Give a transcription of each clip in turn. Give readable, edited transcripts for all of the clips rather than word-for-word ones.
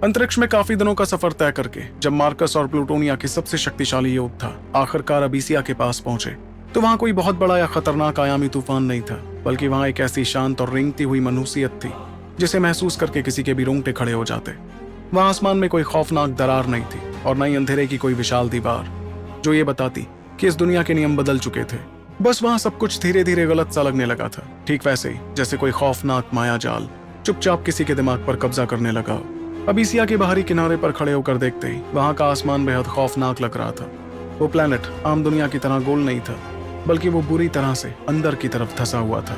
अंतरिक्ष में काफी दिनों का सफर तय करके जब मार्कस और प्लूटोनिया के सबसे शक्तिशाली योद्धा आखिरकार अबीसिया के पास पहुंचे, तो वहां कोई बहुत बड़ा या खतरनाक आयामी तूफान नहीं था, बल्कि वहां एक ऐसी शांत और रेंगती हुई मनुष्यत थी जिसे महसूस करके किसी के भी रोंगटे खड़े हो जाते। वहां आसमान में कोई खौफनाक दरार नहीं थी और न ही अंधेरे की कोई विशाल दीवार जो ये बताती कि इस दुनिया के नियम बदल चुके थे। बस वहां सब कुछ धीरे धीरे गलत सा लगने लगा था, ठीक वैसे ही जैसे कोई खौफनाक माया जाल चुपचाप किसी के दिमाग पर कब्जा करने लगा हो। अबीसिया के बाहरी किनारे पर खड़े होकर देखते ही वहां का आसमान बेहद खौफनाक लग रहा था। वो प्लेनेट आम दुनिया की तरह गोल नहीं था, बल्कि वो बुरी तरह से अंदर की तरफ धंसा हुआ था।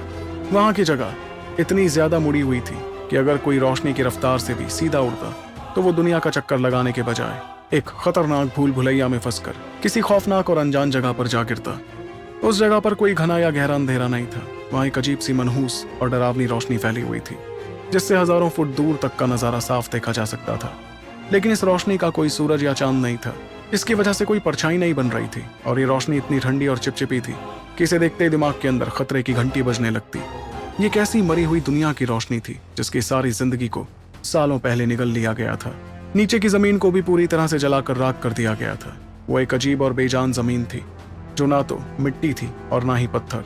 वहां की जगह इतनी ज्यादा मुड़ी हुई थी कि अगर कोई रोशनी की रफ्तार से भी सीधा उड़ता तो वो दुनिया का चक्कर लगाने के बजाय एक खतरनाक भूल भुलैया में फंसकर किसी खौफनाक और अनजान जगह पर जा गिरता। उस जगह पर कोई घना या गहरा अंधेरा नहीं था। वहां एक अजीब सी मनहूस और डरावनी रोशनी फैली हुई थी जिससे हजारों फुट दूर तक का नजारा साफ देखा जा सकता था। लेकिन इस रोशनी का कोई सूरज या चांद नहीं था। इसकी वजह से कोई परछाई नहीं बन रही थी और ये रोशनी इतनी ठंडी और चिपचिपी थी कि इसे देखते ही दिमाग के अंदर खतरे की घंटी बजने लगती। ये कैसी मरी हुई दुनिया की रोशनी थी जिसकी सारी जिंदगी को सालों पहले निगल लिया गया था। नीचे की जमीन को भी पूरी तरह से जलाकर राख कर दिया गया था। वो एक अजीब और बेजान जमीन थी जो ना तो मिट्टी थी और ना ही पत्थर।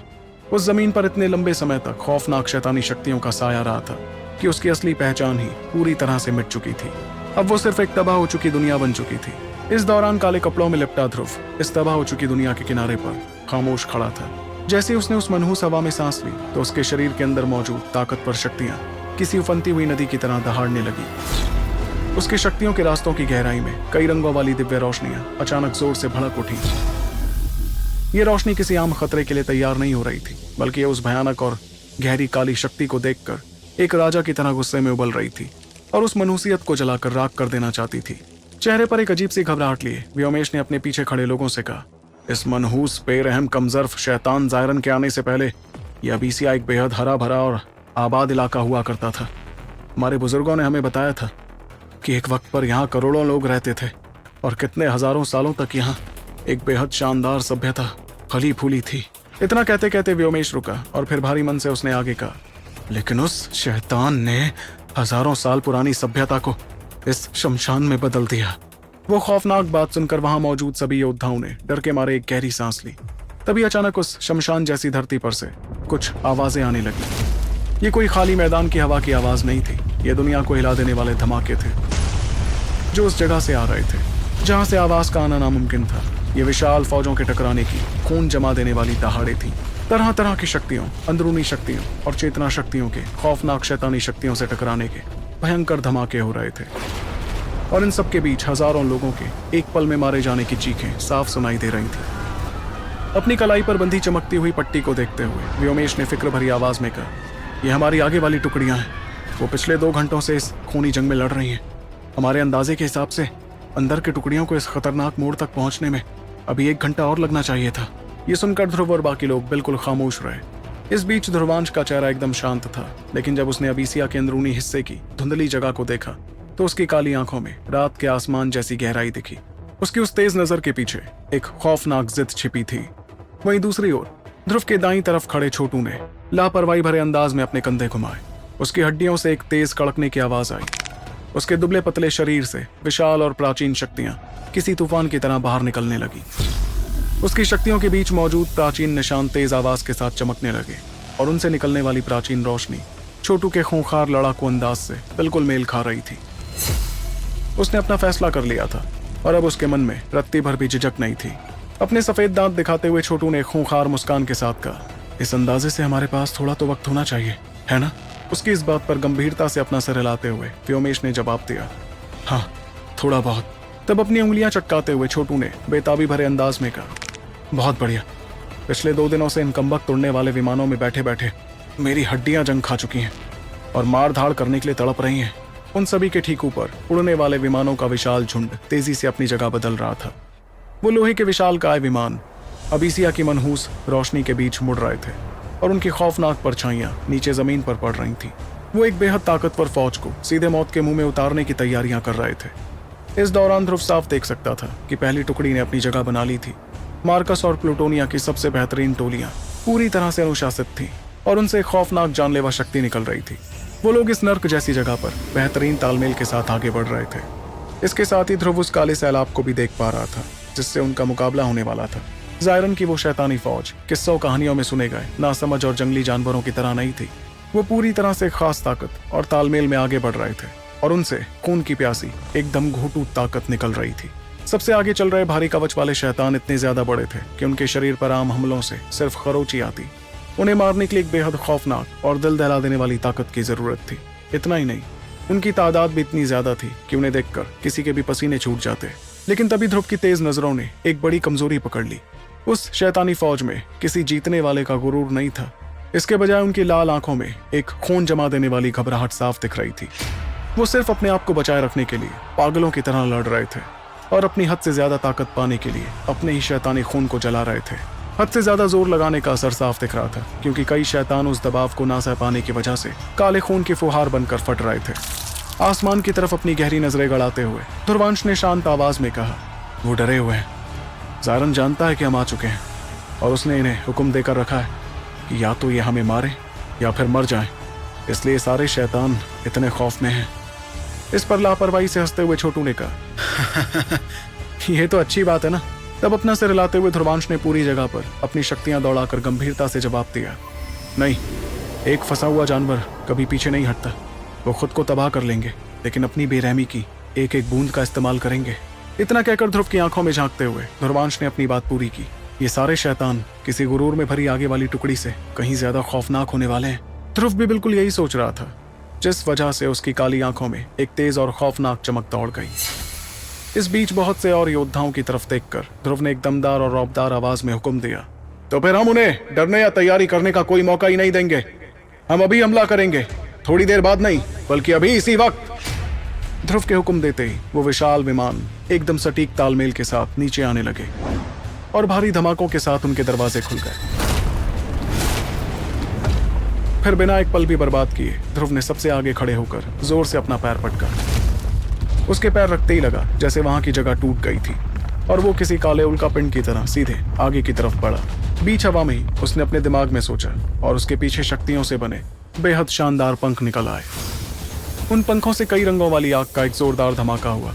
उस जमीन पर इतने लंबे समय तक खौफनाक शैतानी शक्तियों का साया रहा था कि उसकी असली पहचान ही पूरी तरह से मिट चुकी थी। अब वो सिर्फ एक तबाह हो चुकी दुनिया बन चुकी थी। इस दौरान काले कपड़ों में लिपटा ध्रुव इस तबाह हो चुकी दुनिया के किनारे पर खामोश खड़ा था। जैसे उसने उस मनहूस हवा में सांस ली तो उसके शरीर के अंदर मौजूद ताकतवर शक्तियां किसी उफनती हुई नदी की तरह दहाड़ने लगी। उसकी शक्तियों के रास्तों की गहराई में कई रंगों वाली दिव्य रोशनियां अचानक जोर से भड़क उठी। ये रोशनी किसी आम खतरे के लिए तैयार नहीं हो रही थी, बल्कि उस भयानक और गहरी काली शक्ति को देखकर एक राजा की तरह गुस्से में उबल रही थी और उस मनुष्यत को जलाकर राख कर देना चाहती थी। चेहरे पर एक अजीब सी घबराहट लिए व्योमेश ने अपने पीछे खड़े लोगों से कहा, इस मनहूस बेरहम कमजर्फ शैतान जायरन के आने से पहले यह अबीसिया एक बेहद हरा भरा और आबाद इलाका हुआ करता था। हमारे बुजुर्गों ने हमें बताया था कि एक वक्त पर यहाँ करोड़ों लोग रहते थे और कितने हजारों सालों तक यहाँ एक बेहद शानदार सभ्यता फली फूली थी। इतना कहते कहते व्योमेश रुका और फिर भारी मन से उसने आगे कहा, लेकिन उस शैतान ने हजारों साल पुरानी सभ्यता को इस शमशान में बदल दिया। वो खौफनाक बात सुनकर वहां मौजूद सभी योद्धाओं ने डर के मारे एक गहरी सांस ली। तभी अचानक उस शमशान जैसी धरती पर से कुछ आवाजें आने लगी। ये कोई खाली मैदान की हवा की आवाज नहीं थी, ये दुनिया को हिला देने वाले धमाके थे जो उस जगह से आ रहे थे जहां से आवाज का आना नामुमकिन था। ये विशाल फौजों के टकराने की खून जमा देने वाली दहाड़े थी। तरह तरह की शक्तियों, अंदरूनी शक्तियों और चेतना शक्तियों के खौफनाक शैतानी शक्तियों से टकराने के भयंकर धमाके हो रहे थे और इन सब के बीच हजारों लोगों के एक पल में मारे जाने की चीखें साफ सुनाई दे रही थी। अपनी कलाई पर बंधी चमकती हुई पट्टी को देखते हुए व्योमेश ने फिक्र भरी आवाज में कहा, ये हमारी आगे वाली टुकड़ियां हैं। वो पिछले 2 घंटों से इस खूनी जंग में लड़ रही हैं। हमारे अंदाजे के हिसाब से अंदर की टुकड़ियों को इस खतरनाक मोड़ तक पहुंचने में अभी 1 घंटा और लगना चाहिए था। ये सुनकर ध्रुव और बाकी लोग बिल्कुल खामोश रहे। इस बीच ध्रुवांश का चेहरा एकदम शांत था, लेकिन जब उसने अबीसिया के अंदरूनी हिस्से की धुंधली जगह को देखा तो उसकी काली आंखों में रात के आसमान जैसी गहराई दिखी। उसकी उस तेज नजर के पीछे एक खौफनाक जिद छिपी थी। वहीं दूसरी ओर ध्रुव के दाईं तरफ खड़े छोटू ने लापरवाही भरे अंदाज में अपने कंधे घुमाए। उसकी हड्डियों से एक तेज कड़कने की आवाज आई। उसके दुबले पतले शरीर से विशाल और प्राचीन शक्तियां किसी तूफान की तरह बाहर निकलने लगी। उसकी शक्तियों के बीच मौजूद प्राचीन निशान तेज आवाज के साथ चमकने लगे और उनसे निकलने वाली प्राचीन रोशनी छोटू के खूंखार लड़ाकू अंदाज से बिल्कुल मेल खा रही थी। उसने अपना फैसला कर लिया था और अब उसके मन में रत्ती भर भी झिझक नहीं थी। अपने सफेद दांत दिखाते हुए छोटू ने खूंखार मुस्कान के साथ कहा, इस अंदाजे से हमारे पास थोड़ा तो वक्त होना चाहिए, है ना? उसकी इस बात पर गंभीरता से अपना सिर हिलाते हुए व्योमेश ने जवाब दिया, हाँ थोड़ा बहुत। तब अपनी उंगलियां चटकाते हुए छोटू ने बेताबी भरे अंदाज में कहा, बहुत बढ़िया। पिछले 2 दिनों से इन कम्बख्त उड़ने वाले विमानों में बैठे बैठे मेरी हड्डियां जंग खा चुकी हैं और मार धाड़ करने के लिए तड़प रही हैं। उन सभी के ठीक ऊपर उड़ने वाले विमानों का विशाल झुंड तेजी से अपनी जगह बदल रहा था। वो लोहे के विशालकाय विमान अबीसिया की मनहूस रोशनी के बीच मुड़ रहे थे और उनकी खौफनाक परछाइयां नीचे जमीन पर पड़ रही थी। वो एक बेहद ताकतवर फौज को सीधे मौत के मुंह में उतारने की तैयारियां कर रहे थे। इस दौरान ध्रुव साफ देख सकता था कि पहली टुकड़ी ने अपनी जगह बना ली थी। मार्कस और प्लूटोनिया की सबसे बेहतरीन टोलियां पूरी तरह से अनुशासित थीं और उनसे खौफनाक जानलेवा शक्ति निकल रही थी। वो लोग इस नर्क जैसी जगह पर बेहतरीन तालमेल के साथ आगे बढ़ रहे थे। इसके साथ ही ध्रुव उस काले सैलाब को भी देख पा रहा था जिससे उनका मुकाबला होने वाला था। ज़ायरन की वो शैतानी फौज किस्सों कहानियों में सुने गए नासमझ और जंगली जानवरों की तरह नहीं थी। वो पूरी तरह से खास ताकत और तालमेल में आगे बढ़ रहे थे और उनसे खून की प्यासी एकदम घोटू ताकत निकल रही थी। सबसे आगे चल रहे भारी कवच वाले शैतान इतने ज्यादा बड़े थे कि उनके शरीर पर आम हमलों से सिर्फ खरोची आती। उन्हें मारने के लिए एक बेहद खौफनाक और दिल दहला देने वाली ताकत की जरूरत थी। इतना ही नहीं, उनकी तादाद भी इतनी ज्यादा थी कि उन्हें देखकर किसी के भी पसीने छूट जाते। लेकिन तभी ध्रुव की तेज नजरों ने एक बड़ी कमजोरी पकड़ ली। उस शैतानी फौज में किसी जीतने वाले का गुरूर नहीं था। इसके बजाय उनकी लाल आंखों में एक खून जमा देने वाली घबराहट साफ दिख रही थी। वो सिर्फ अपने आप को बचाए रखने के लिए पागलों की तरह लड़ रहे थे और अपनी हद से ज्यादा ताकत पाने के लिए अपने ही शैतानी खून को जला रहे थे। हद से ज्यादा जोर लगाने का असर साफ दिख रहा था क्योंकि कई शैतान उस दबाव को ना सह पाने की वजह से काले खून की फुहार बनकर फट रहे थे। आसमान की तरफ अपनी गहरी नजरें गड़ाते हुए ध्रुवांश ने शांत आवाज में कहा, वो डरे हुए हैं। ज़ायरन जानता है कि हम आ चुके हैं और उसने इन्हें हुक्म देकर रखा है कि या तो ये हमें मारे या फिर मर जाएं। इसलिए सारे शैतान इतने खौफ में हैं। इस पर लापरवाही से हंसते हुए छोटू ने कहा, यह तो अच्छी बात है ना। तब अपना सिर हिलाते हुए ध्रुवांश ने पूरी जगह पर अपनी शक्तियां दौड़ाकर गंभीरता से जवाब दिया, नहीं, एक फंसा हुआ जानवर कभी पीछे नहीं हटता। वो खुद को तबाह कर लेंगे लेकिन अपनी बेरहमी की एक एक बूंद का इस्तेमाल करेंगे। इतना कहकर ध्रुव की आंखों में झांकते हुए ध्रुवांश ने अपनी बात पूरी की। ये सारे शैतान किसी गुरूर में भरी आगे वाली टुकड़ी से कहीं ज्यादा खौफनाक होने वाले हैं। ध्रुव भी बिल्कुल यही सोच रहा था, जिस वजह से उसकी काली आंखों में एक तेज और खौफनाक चमक दौड़ गई। इस बीच बहुत से और योद्धाओं की तरफ देखकर ध्रुव ने एक दमदार और रौबदार आवाज में हुक्म दिया, तो फिर हम उन्हें डरने या तैयारी करने का कोई मौका ही नहीं देंगे। हम अभी हमला करेंगे, थोड़ी देर बाद नहीं बल्कि अभी इसी वक्त। ध्रुव के हुक्म देते ही वो विशाल विमान एकदम सटीक तालमेल के साथ नीचे आने लगे और भारी धमाकों के साथ उनके दरवाजे खुल गए। फिर बिना एक पल भी बर्बाद किए ध्रुव ने सबसे आगे खड़े होकर जोर से अपना पैर पटका। उसके पैर रखते ही लगा जैसे वहां की जगह टूट गई थी और वो किसी काले उल्कापिंड की तरह सीधे आगे की तरफ बढ़ा। बीच हवा में ही उसने अपने दिमाग में सोचा और उसके पीछे शक्तियों से बने बेहद शानदार पंख निकल आए। उन पंखों से कई रंगों वाली आग का एक जोरदार धमाका हुआ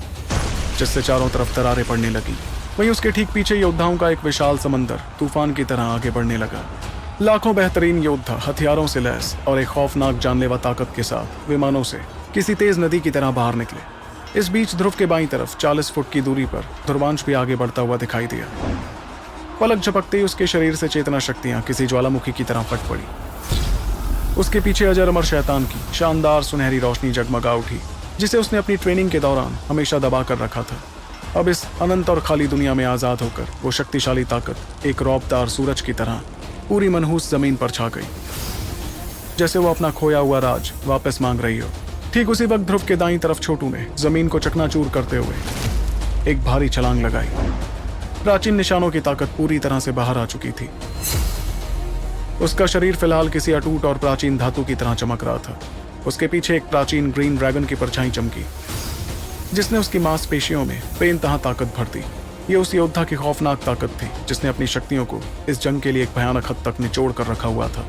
जिससे चारों तरफ दरारें पड़ने लगी। वहीं उसके ठीक पीछे योद्धाओं का एक विशाल समंदर तूफान की तरह आगे बढ़ने लगा। लाखों बेहतरीन योद्धा हथियारों से लैस और एक खौफनाक जानलेवा ताकत के साथ विमानों से किसी तेज नदी की तरह बाहर निकले। इस बीच ध्रुव के बाईं तरफ 40 फुट की दूरी पर ध्रुवांश भी आगे बढ़ता हुआ दिखाई दिया। पलक झपकते ही उसके शरीर से चेतना शक्तियां किसी ज्वालामुखी की तरह फट पड़ी। उसके पीछे अजर अमर शैतान की शानदार सुनहरी रोशनी जगमगा उठी जिसे उसने अपनी ट्रेनिंग के दौरान हमेशा दबा कर रखा था। अब इस अनंत और खाली दुनिया में आजाद होकर वो शक्तिशाली ताकत एक रौबदार सूरज की तरह पूरी मनहूस जमीन पर छा गई, जैसे वो अपना खोया हुआ राज वापस मांग रही हो। ठीक उसी वक्त ध्रुव के दाईं तरफ छोटू ने जमीन को चकनाचूर करते हुए एक भारी छलांग लगाई। प्राचीन निशानों की ताकत पूरी तरह से बाहर आ चुकी थी। उसका शरीर फिलहाल किसी अटूट और प्राचीन धातु की तरह चमक रहा था। उसके पीछे एक प्राचीन ग्रीन ड्रैगन की परछाई चमकी जिसने उसकी मांसपेशियों में बेइंतहा ताकत भर दी। ये उस योद्धा की खौफनाक ताकत थी जिसने अपनी शक्तियों को इस जंग के लिए एक भयानक हद तक निचोड़ कर रखा हुआ था।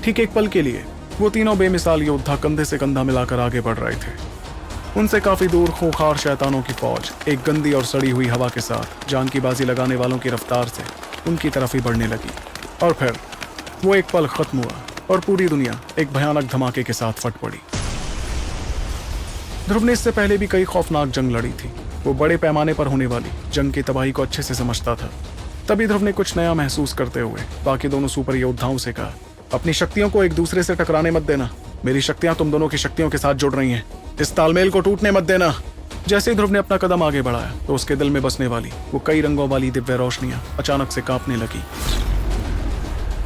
ठीक एक पल के लिए वो तीनों बेमिसाल योद्धा कंधे से कंधा मिलाकर आगे बढ़ रहे थे। उनसे काफी दूर खूंखार शैतानों की फौज एक गंदी और सड़ी हुई हवा के साथ जान की बाजी लगाने वालों की रफ्तार से उनकी तरफ ही बढ़ने लगी। और फिर वो एक पल खत्म हुआ और पूरी दुनिया एक भयानक धमाके के साथ फट पड़ी। ध्रुव ने इससे पहले भी कई खौफनाक जंग लड़ी थी। वो बड़े पैमाने पर होने वाली जंग की तबाही को अच्छे से समझता था। तभी ध्रुव ने कुछ नया महसूस करते हुए बाकी दोनों सुपर योद्धाओं से कहा, अपनी शक्तियों को एक दूसरे से टकराने मत देना। मेरी शक्तियां तुम दोनों की शक्तियों के साथ जुड़ रही हैं। इस तालमेल को टूटने मत देना। जैसे ही ध्रुव ने अपना कदम आगे बढ़ाया तो उसके दिल में बसने वाली वो कई रंगों वाली दिव्य रोशनियां अचानक से कांपने लगी।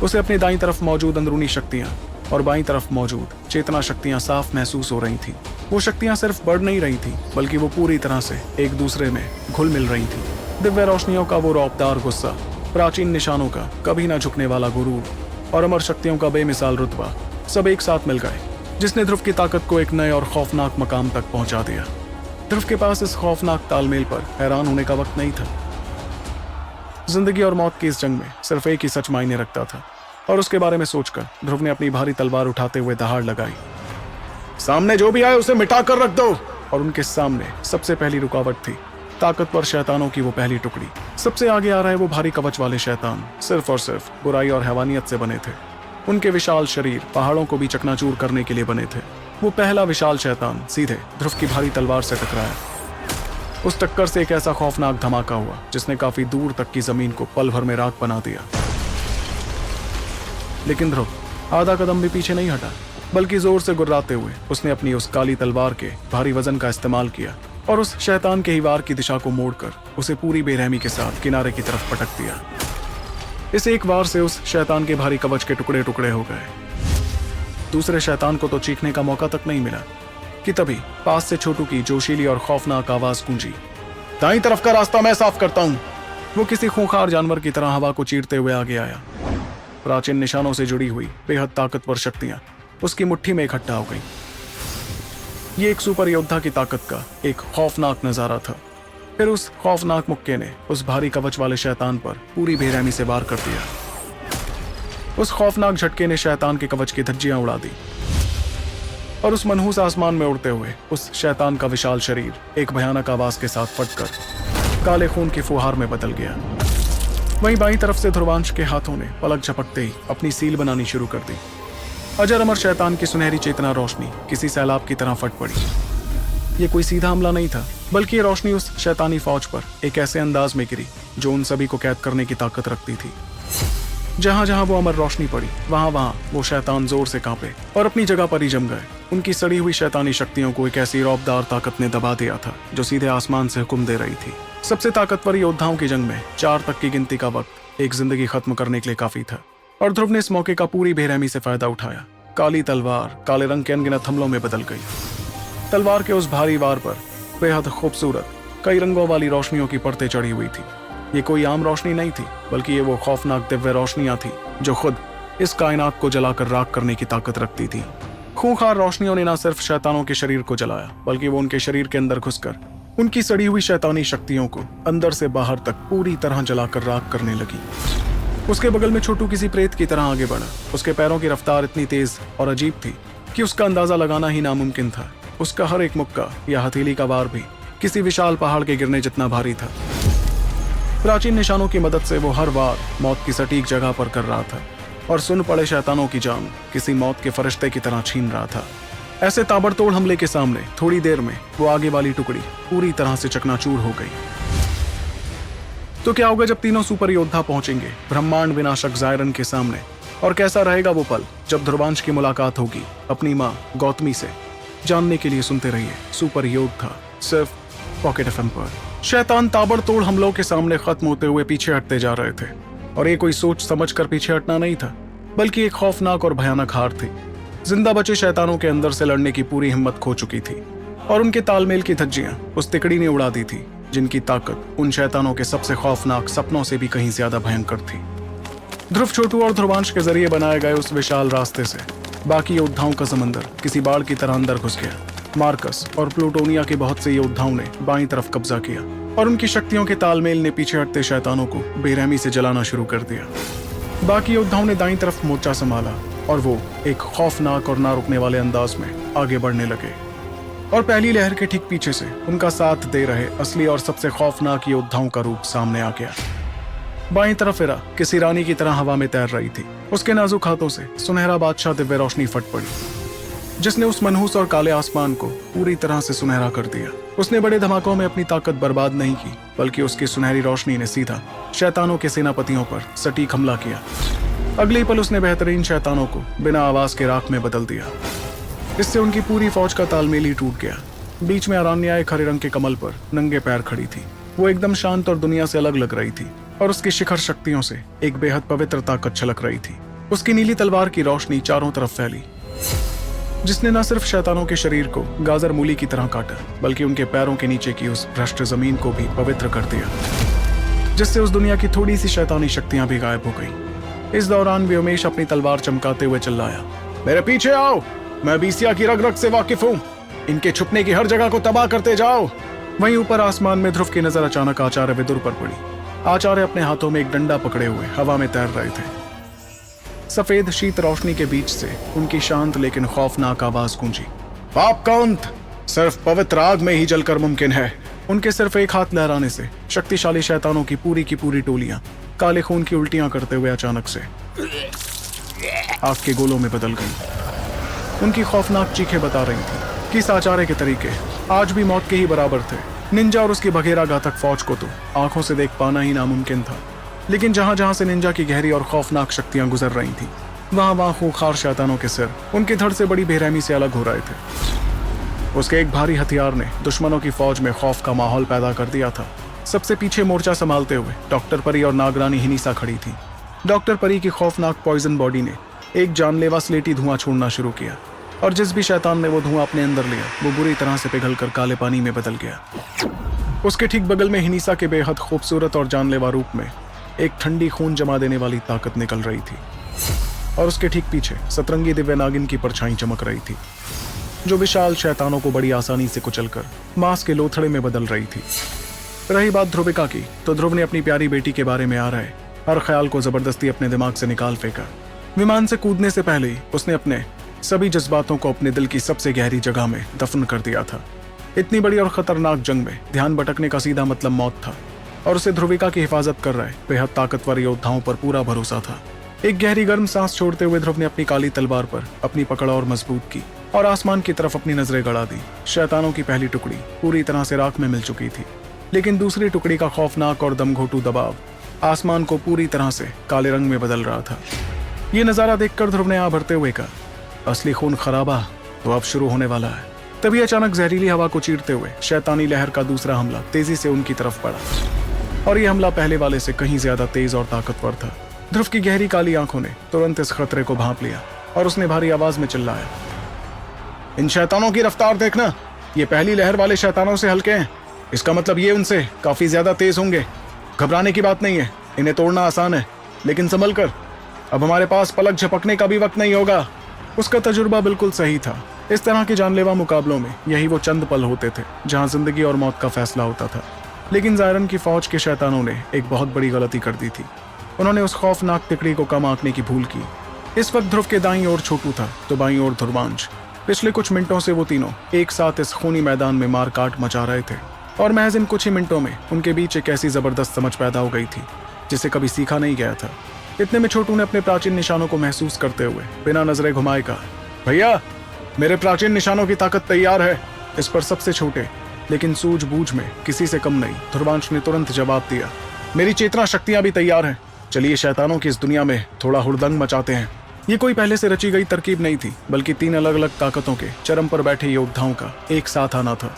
उसे अपनी दाईं तरफ मौजूद अंदरूनी शक्तियां और बाईं तरफ मौजूद चेतना शक्तियां साफ महसूस हो रही थीं। वो शक्तियां सिर्फ बढ़ नहीं रही थीं बल्कि वो पूरी तरह से एक दूसरे में घुल मिल रही थीं। दिव्य रोशनियों का वो रौबदार गुस्सा, प्राचीन निशानों का कभी ना झुकने वाला गुरूर और अमर शक्तियों का बेमिसाल रुतबा सब एक साथ मिल गए, जिसने ध्रुव की ताकत को एक नए और खौफनाक मकाम तक पहुंचा दिया। ध्रुव के पास इस खौफनाक तालमेल पर हैरान होने का वक्त नहीं था। जिंदगी और मौत की इस जंग में सिर्फ एक ही सच मायने रखता था और उसके बारे में सोचकर ध्रुव ने अपनी भारी तलवार उठाते हुए दहाड़ लगाई। सामने जो भी आए उसे मिटा कर रख दो। और उनके सामने सबसे पहली रुकावट थी ताकतवर शैतानों की वो पहली टुकड़ी। सबसे आगे आ रहा है वो भारी कवच वाले शैतान, सिर्फ और सिर्फ बुराई और हैवानियत से बने थे। उनके विशाल शरीर पहाड़ों को भी चकनाचूर करने के लिए बने थे। वो पहला विशाल शैतान सीधे ध्रुव की भारी तलवार से टकराया। उस टक्कर से एक ऐसा खौफनाक धमाका हुआ जिसने काफी दूर तक की जमीन को पल भर में राख बना दिया। लेकिन ध्रुव आधा कदम भी पीछे नहीं हटा, बल्कि जोर से गुर्राते हुए उसने अपनी उस काली तलवार के भारी वजन का इस्तेमाल किया और उस शैतान के ही वार की दिशा को मोड़कर उसे पूरी बेरहमी के साथ किनारे की तरफ पटक दिया। इस एक वार से उस शैतान के भारी कवच के टुकड़े टुकड़े हो गए। दूसरे शैतान को तो चीखने का मौका तक नहीं मिला कि तभी पास से छोटू की जोशीली और खौफनाक आवाज गूंजी, दाईं तरफ का रास्ता मैं साफ करता हूं। वो किसी खूंखार जानवर की तरह हवा को चीरते हुए आगे आया। प्राचीन निशानों से जुड़ी हुई बेहद ताकतवर शक्तियां उसकी मुट्ठी में इकट्ठा हो गई। ये एक सुपर योद्धा की ताकत का एक खौफनाक नजारा था। फिर उस खौफनाक मुक्के ने उस भारी कवच वाले शैतान पर पूरी बेरहमी से वार कर दिया। उस खौफनाक झटके ने शैतान के कवच की धज्जियां उड़ा दी और उस मनहूस आसमान में उड़ते हुए उस शैतान का विशाल शरीर एक भयानक आवाज के साथ फटकर काले खून की फुहार में बदल गया। वहीं बाईं तरफ से ध्रुवांश के हाथों ने पलक झपकते ही अपनी सील बनानी शुरू कर दी। अजर अमर शैतान की सुनहरी चेतना रोशनी किसी सैलाब की तरह फट पड़ी। ये कोई सीधा हमला नहीं था, बल्कि ये रोशनी उस शैतानी फौज पर एक ऐसे अंदाज में गिरी जो उन सभी को कैद करने की ताकत रखती थी। जहां जहां वो अमर रोशनी पड़ी वहां वहां वो शैतान जोर से कांपे और अपनी जगह पर ही जम गए। उनकी सड़ी हुई शैतानी शक्तियों को एक ऐसी रौबदार ताकत ने दबा दिया था जो सीधे आसमान से हुक्म दे रही थी। सबसे ताकतवर योद्धाओं की जंग में 4 तक की गिनती का वक्त एक जिंदगी खत्म करने के लिए काफी था और ध्रुव ने इस मौके का पूरी बेरहमी से फायदा उठाया। काली तलवार काले रंग के अनगिनत हमलों में बदल गई। तलवार के उस भारी वार पर बेहद खूबसूरत कई रंगों वाली रोशनियों की परतें चढ़ी हुई थी। ये कोई आम रोशनी नहीं थी, बल्कि ये वो खौफनाक दिव्य रोशनियां थी जो खुद इस कायनात को जलाकर राख करने की ताकत रखती थी। खूंखार रोशनियों ने न सिर्फ शैतानों के शरीर को जलाया, बल्कि वो उनके शरीर के अंदर घुसकर उनकी सड़ी हुई शैतानी शक्तियों को अंदर से बाहर तक पूरी तरह जलाकर राख करने लगी। उसके बगल में छोटू किसी प्रेत की तरह आगे बढ़ा। उसके पैरों की रफ्तार इतनी तेज और अजीब थी कि उसका अंदाजा लगाना ही नामुमकिन था। उसका हर एक मुक्का या हथेली का वार भी किसी विशाल पहाड़ के गिरने जितना भारी था। प्राचीन निशानों की मदद से वो हर वार मौत की सटीक जगह पर कर रहा था और सुन पड़े शैतानों की जान किसी मौत के फरिश्ते की तरह छीन रहा था। ऐसे ताबड़तोड़ हमले के सामने थोड़ी देर में वो आगे वाली टुकड़ी पूरी तरह से चकनाचूर हो गई। तो क्या होगा जब तीनों सुपर योद्धा पहुंचेंगे ब्रह्मांड विनाशक ज़ायरन के सामने, और कैसा रहेगा वो पल जब ध्रुवांश की मुलाकात होगी अपनी माँ गौतमी से। जानने के लिए सुनते रहिए सुपर योद्धा, सिर्फ पॉकेट एफएम पर। शैतान ताबड़तोड़ हमलों के सामने खत्म होते हुए पीछे हटते जा रहे थे, और ये कोई सोच समझ कर पीछे हटना नहीं था, बल्कि एक खौफनाक और भयानक हार थी। जिंदा बचे शैतानों के अंदर से लड़ने की पूरी हिम्मत खो चुकी थी और उनके तालमेल की धज्जियां उस तिकड़ी ने उड़ा दी थी जिनकी ताकत उन शैतानों के सबसे खौफनाक सपनों से भी कहीं ज्यादा भयंकर थी। ध्रुव, छोटू और ध्रुवांश के जरिए बनाए गए उस विशाल रास्ते से बाकी योद्धाओं का समंदर किसी बाढ़ की तरह अंदर घुस गया। मार्कस और प्लूटोनिया के बहुत से योद्धाओं ने बाईं तरफ कब्जा किया और उनकी शक्तियों के तालमेल ने पीछे हटते शैतानों को बेरहमी से जलाना शुरू कर दिया। बाकी योद्धाओं ने दाईं तरफ मोर्चा संभाला और वो एक खौफनाक और ना रुकने वाले अंदाज में आगे बढ़ने लगे। और पहली लहर के ठीक पीछे से उनका साथ दे रहे असली और सबसे खौफनाक योद्धाओं का रूप सामने आ गया। बाईं तरफ इरा किसी रानी की तरह हवा में तैर रही थी। उसके नाजुक हाथों से सुनहरा बादशाह दिव्य रोशनी फट पड़ी जिसने उस मनहूस और काले आसमान को पूरी तरह से सुनहरा कर दिया। उसने बड़े धमाकों में अपनी ताकत बर्बाद नहीं की, बल्कि उसकी सुनहरी रोशनी ने सीधा शैतानों के सेनापतियों पर सटीक हमला किया। अगले ही पल उसने बेहतरीन शैतानों को बिना आवाज के राख में बदल दिया। इससे उनकी पूरी फौज का तालमेल ही टूट गया। बीच में अरान्या एक हरे रंग के कमल पर नंगे पैर खड़ी थी। वो एकदम शांत और दुनिया से अलग लग रही थी और उसकी शिखर शक्तियों से एक बेहद पवित्र ताकत छलक रही थी। उसकी नीली तलवार की रोशनी चारों तरफ फैली जिसने न सिर्फ शैतानों के शरीर को गाजर मूली की तरह काटा, बल्कि उनके पैरों के नीचे की उस भ्रष्ट जमीन को भी पवित्र कर दिया, जिससे उस दुनिया की थोड़ी सी शैतानी शक्तियां भी गायब हो गई। इस दौरान व्योमेश अपनी तलवार चमकाते हुए चिल्लाया, मेरे पीछे आओ, मैं बीसिया की रग रग से वाकिफ हूँ, इनके छुपने की हर जगह को तबाह करते जाओ। वहीं ऊपर आसमान में ध्रुव की नजर अचानक आचार्य विदुर पर पड़ी। आचार्य अपने हाथों में एक डंडा पकड़े हुए हवा में तैर रहे थे। सफेद शीत रोशनी के बीच से उनकी शांत लेकिन खौफनाक आवाज गूंजी, पाप का अंत सिर्फ पवित्र आग में ही जलकर मुमकिन है। उनके सिर्फ एक हाथ लहराने से शक्तिशाली शैतानों की पूरी टोलियां काले खून की उल्टियां करते हुए अचानक से आग के गोलों में बदल गई। उनकी खौफनाक चीखें बता रही थी कि साचारे के तरीके आज भी मौत के ही बराबर थे। निंजा और उसकी बघेरा घातक फौज को तो आंखों से देख पाना ही नामुमकिन था, लेकिन जहां जहां से निंजा की गहरी और खौफनाक शक्तियां गुजर रही थीं, वहां खूंखार शैतानों के सिर उनकी धड़ से बड़ी बेरहमी से अलग हो रहे थे। उसके एक भारी हथियार ने दुश्मनों की फौज में खौफ का माहौल पैदा कर दिया था। सबसे पीछे मोर्चा संभालते हुए डॉक्टर परी और नागरानी हिनीसा खड़ी थी। डॉक्टर परी की खौफनाक पॉइजन बॉडी ने एक जानलेवा स्लेटी धुआं छोड़ना शुरू किया, और जिस भी शैतान ने वो धुआं अपने अंदर लिया, वो बुरी तरह से पिघलकर काले पानी में बदल गया। उसके ठीक बगल में हिनीसा के बेहद खूबसूरत और जानलेवा रूप में एक ठंडी खून जमा देने वाली ताकत निकल रही थी, और उसके ठीक पीछे सतरंगी दिव्य नागिन की परछाई चमक रही थी, जो विशाल शैतानों को बड़ी आसानी से कुचलकर मांस के लोथड़े में बदल रही थी। रही बात ध्रुविका की, तो ध्रुव ने अपनी प्यारी बेटी के बारे में आ रहे हर ख्याल को जबरदस्ती अपने दिमाग से निकाल फेंका। विमान से कूदने से पहले ही उसने अपने सभी जज्बातों को अपने दिल की सबसे गहरी जगह में दफन कर दिया था। इतनी बड़ी और खतरनाक जंग में ध्यान भटकने का सीधा मतलब मौत था, और उसे ध्रुविका की हिफाजत कर रहे बेहद ताकतवर योद्धाओं पर पूरा भरोसा था। एक गहरी गर्म सांस छोड़ते हुए ध्रुव ने अपनी काली तलवार पर अपनी पकड़ और मजबूत की और आसमान की तरफ अपनी नजरें गड़ा दी। शैतानों की पहली टुकड़ी पूरी तरह से राख में मिल चुकी थी, लेकिन दूसरी टुकड़ी का खौफनाक और दमघोटू दबाव आसमान को पूरी तरह से काले रंग में बदल रहा था। ये नजारा देखकर ध्रुव ने आ भरते हुए कहा, असली खून खराबा तो अब शुरू होने वाला है। तभी अचानक जहरीली हवा को चीरते हुए शैतानी लहर का दूसरा हमला तेजी से उनकी तरफ पड़ा, और यह हमला पहले वाले से कहीं ज्यादा तेज और ताकतवर था। ध्रुव की गहरी काली आंखों ने तुरंत इस खतरे को भांप लिया, और उसने भारी आवाज में चिल्लाया, इन शैतानों की रफ्तार देखना, ये पहली लहर वाले शैतानों से हल्के हैं। इसका मतलब ये उनसे काफी ज्यादा तेज होंगे। घबराने की बात नहीं है, इन्हें तोड़ना आसान है, लेकिन संभल कर, अब हमारे पास पलक झपकने का भी वक्त नहीं होगा। उसका तजुर्बा बिल्कुल सही था। इस तरह के जानलेवा मुकाबलों में यही वो चंद पल होते थे जहां जिंदगी और मौत का फैसला होता था। लेकिन जायरन की फौज के शैतानों ने एक बहुत बड़ी गलती कर दी थी। उन्होंने उस खौफनाक तिकड़ी को कम आंकने की भूल की। इस वक्त ध्रुव के दाईं ओर छोटू था तो बाईं ओर ध्रुवांश। पिछले कुछ मिनटों से वो तीनों एक साथ इस खूनी मैदान में मार काट मचा रहे थे, और महज इन कुछ ही मिनटों में उनके बीच एक ऐसी जबरदस्त समझ पैदा हो गई थी जिसे कभी सीखा नहीं गया था। इतने में छोटू ने अपने प्राचीन निशानों को महसूस करते हुए बिना नजरें घुमाए कहा, भैया मेरे प्राचीन निशानों की ताकत तैयार है। इस पर सबसे छोटे लेकिन सूझबूझ में किसी से कम नहीं ध्रुवांश ने तुरंत जवाब दिया, मेरी चेतना शक्तियां भी तैयार हैं। चलिए शैतानों की इस दुनिया में थोड़ा हुड़दंग मचाते हैं। ये कोई पहले से रची गई तरकीब नहीं थी, बल्कि तीन अलग अलग ताकतों के चरम पर बैठे योद्धाओं का एक साथ आना था।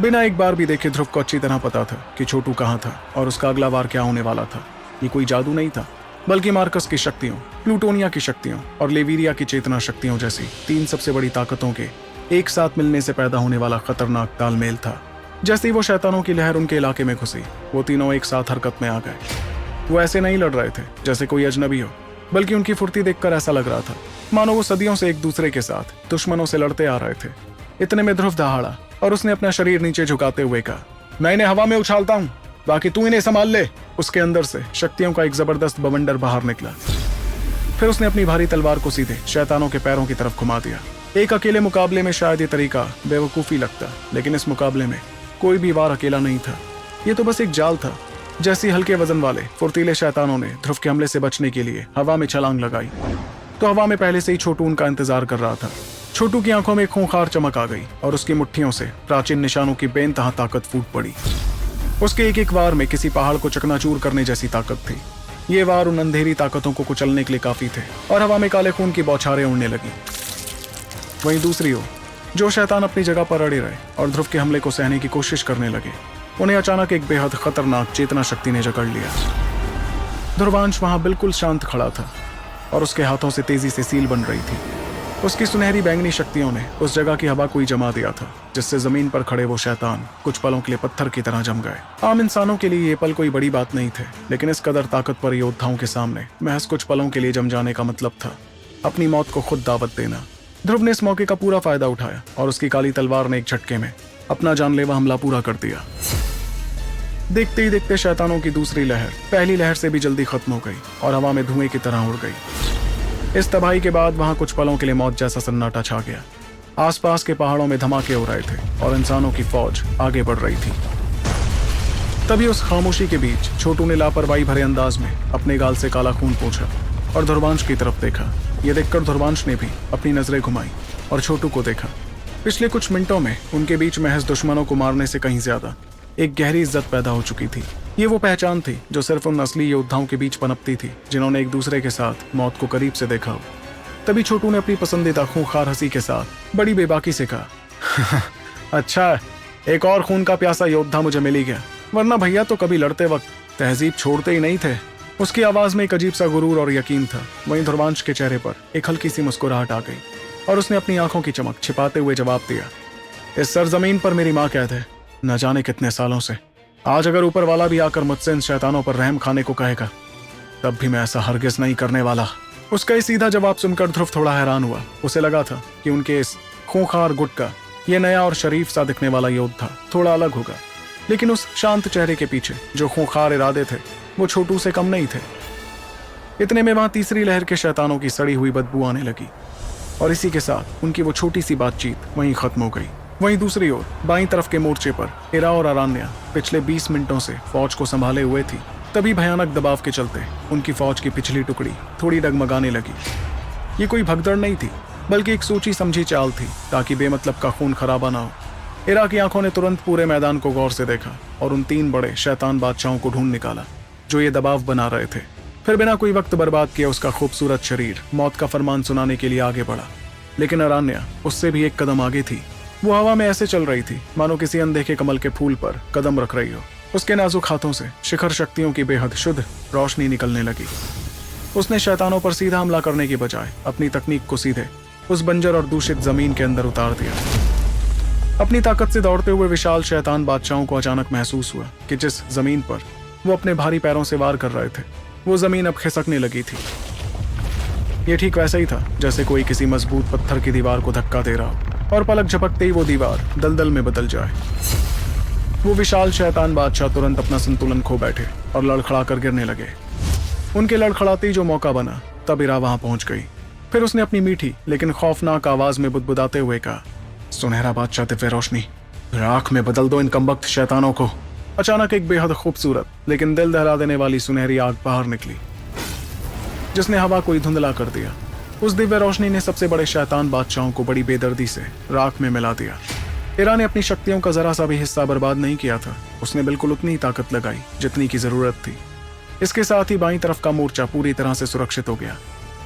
बिना एक बार भी देखे ध्रुव को अच्छी तरह पता था कि छोटू कहाँ था और उसका अगला वार क्या होने वाला था। ये कोई जादू नहीं था, बल्कि मार्कस की शक्तियों, प्लूटोनिया की शक्तियों और लेविरिया की चेतना शक्तियों जैसी तीन सबसे बड़ी ताकतों के एक साथ मिलने से पैदा होने वाला खतरनाक तालमेल था। जैसे ही वो शैतानों की लहर उनके इलाके में घुसी, वो तीनों एक साथ हरकत में आ गए। वो ऐसे नहीं लड़ रहे थे जैसे कोई अजनबी हो, बल्कि उनकी फुर्ती देखकर ऐसा लग रहा था मानो वो सदियों से एक दूसरे के साथ दुश्मनों से लड़ते आ रहे थे। इतने में ध्रुव दहाड़ा और उसने अपना शरीर नीचे झुकाते हुए कहा, मैं इन्हें हवा में उछालता हूँ, बाकी तू इन्हें संभाल ले। उसके अंदर से शक्तियों का एक जबरदस्त बवंडर बाहर निकला। फिर उसने अपनी भारी तलवार को सीधे शैतानों के पैरों की तरफ घुमा दिया। एक अकेले मुकाबले में शायद ये तरीका बेवकूफी लगता, लेकिन इस मुकाबले में कोई भी वार अकेला नहीं था। ये तो बस एक जाल था। जैसी हल्के वजन वाले फुर्तीले शैतानों ने ध्रुव के हमले से बचने के लिए हवा में छलांग लगाई, तो हवा में पहले से ही छोटू उनका इंतजार कर रहा था। छोटू की आंखों में एक खूंखार चमक आ गई और उसकी मुट्ठियों से प्राचीन निशानों की बेनतहा ताकत फूट पड़ी। उसके एक एक वार में किसी पहाड़ को चकनाचूर करने जैसी ताकत थी। ये वार उन अंधेरी ताकतों को कुचलने के लिए काफी थे, और हवा में काले खून की बौछारें उड़ने लगी। वहीं दूसरी ओर जो शैतान अपनी जगह पर अड़े रहे और ध्रुव के हमले को सहने की कोशिश करने लगे, उन्हें अचानक एक बेहद खतरनाक चेतना शक्ति ने जकड़ लिया। ध्रुवांश वहां बिल्कुल शांत खड़ा था और उसके हाथों से तेजी से सील बन रही थी। उसकी सुनहरी बैंगनी शक्तियों ने उस जगह की हवा को ही जमा दिया था, जिससे जमीन पर खड़े वो शैतान कुछ पलों के लिए पत्थर की तरह जम गए। आम इंसानों के लिए ये पल कोई बड़ी बात नहीं थे, लेकिन इस कदर ताकतवर योद्धाओं के सामने महज कुछ पलों के लिए जम जाने का मतलब था अपनी मौत को खुद दावत देना। ध्रुव ने इस मौके का पूरा फायदा उठाया और उसकी काली तलवार ने एक झटके में अपना जानलेवा हमला पूरा कर दिया। देखते ही देखते शैतानों की दूसरी लहर पहली लहर से भी जल्दी खत्म हो गई और हवा में धुएं की तरह उड़ गई। इस तबाही के बाद वहां कुछ पलों के लिए मौत जैसा सन्नाटा छा गया। आसपास के पहाड़ों में धमाके हो रहे थे और इंसानों की फौज आगे बढ़ रही थी। तभी उस खामोशी के बीच छोटू ने लापरवाही भरे अंदाज में अपने गाल से काला खून पोंछा और ध्रुवांश की तरफ देखा। यह देखकर ध्रुवांश ने भी अपनी नजरें घुमाई और छोटू को देखा। पिछले कुछ मिनटों में उनके बीच महज दुश्मनों को मारने से कहीं ज्यादा एक गहरी इज्जत पैदा हो चुकी थी। ये वो पहचान थी जो सिर्फ उन असली योद्धाओं के बीच पनपती थी जिन्होंने एक दूसरे के साथ मौत को करीब से देखा हो। तभी छोटू ने अपनी पसंदीदा खूंखार हंसी के साथ बड़ी बेबाकी से कहा, अच्छा, एक और खून का प्यासा योद्धा मुझे मिल ही गया, वरना भैया तो कभी लड़ते वक्त तहजीब छोड़ते ही नहीं थे। उसकी आवाज में एक अजीब सा गुरूर और यकीन था। वहीं ध्रुवांश के चेहरे पर एक हल्की सी मुस्कुराहट आ गई और उसने अपनी आंखों की चमक छिपाते हुए जवाब दिया, इस सरजमीन पर मेरी माँ कैद है, न जाने कितने सालों से। आज अगर ऊपर वाला भी आकर मुझसे इन शैतानों पर रहम खाने को कहेगा, तब भी मैं ऐसा हरगिज नहीं करने वाला। उसका ये सीधा जवाब सुनकर ध्रुव थोड़ा हैरान हुआ। उसे लगा था कि उनके इस खूंखार गुट का ये नया और शरीफ सा दिखने वाला योद्धा थोड़ा अलग होगा, लेकिन उस शांत चेहरे के पीछे जो खूंखार इरादे थे वो छोटू से कम नहीं थे। इतने में वहां तीसरी लहर के शैतानों की सड़ी हुई बदबू आने लगी और इसी के साथ उनकी वो छोटी सी बातचीत वहीं खत्म हो गई। वहीं दूसरी ओर बाईं तरफ के मोर्चे पर इरा और अरान्या पिछले 20 मिनटों से फौज को संभाले हुए थी। तभी भयानक दबाव के चलते उनकी फौज की पिछली टुकड़ी थोड़ी डगमगाने लगी। ये कोई भगदड़ नहीं थी, बल्कि एक सोची समझी चाल थी ताकि बेमतलब का खून खराबा ना हो। इरा की आंखों ने तुरंत पूरे मैदान को गौर से देखा और उन 3 बड़े शैतान बादशाहों को ढूंढ निकाला जो ये दबाव बना रहे थे। फिर बिना कोई वक्त बर्बाद किए उसका खूबसूरत शरीर मौत का फरमान सुनाने के लिए आगे बढ़ा। लेकिन अरान्या उससे भी एक कदम आगे थी। वो हवा में ऐसे चल रही थी मानो किसी अनदेखे कमल के फूल पर कदम रख रही हो। उसके नाजुक हाथों से शिखर शक्तियों की बेहद शुद्ध रोशनी निकलने लगी। उसने शैतानों पर सीधा हमला करने की बजाय अपनी तकनीक को सीधे उस बंजर और दूषित जमीन के अंदर उतार दिया। अपनी ताकत से दौड़ते हुए विशाल शैतान बादशाहों को अचानक महसूस हुआ कि जिस जमीन पर वो अपने भारी पैरों से वार कर रहे थे वो जमीन अब खिसकने लगी थी। ये ठीक वैसा ही था जैसे कोई किसी मजबूत पत्थर की दीवार को धक्का दे रहा हो और पलक झपकते ही वो दीवार दलदल में बदल जाए। वो विशाल शैतान बादशाह तुरंत अपना संतुलन खो बैठे और लड़खड़ाकर गिरने लगे। उनके लड़खड़ाते ही जो मौका बना तब इरा वहां पहुंच गई। फिर उसने अपनी मीठी लेकिन खौफनाक आवाज में बुदबुदाते हुए कहा, सुनहरा बादशाह दिव्य रोशनी, राख में बदल दो इन कमबख्त शैतानों को। अचानक एक बेहद खूबसूरत लेकिन दिल दहला देने वाली सुनहरी आग बाहर निकली जिसने हवा को ही धुंधला कर दिया। उस दिव्य रोशनी ने सबसे बड़े शैतान बादशाहों को बड़ी बेदर्दी से राख में मिला दिया। इरा ने अपनी शक्तियों का जरा सा भी हिस्सा बर्बाद नहीं किया था। उसने बिल्कुल उतनी ही ताकत लगाई जितनी की जरूरत थी। इसके साथ ही बाईं तरफ का मोर्चा पूरी तरह से सुरक्षित हो गया।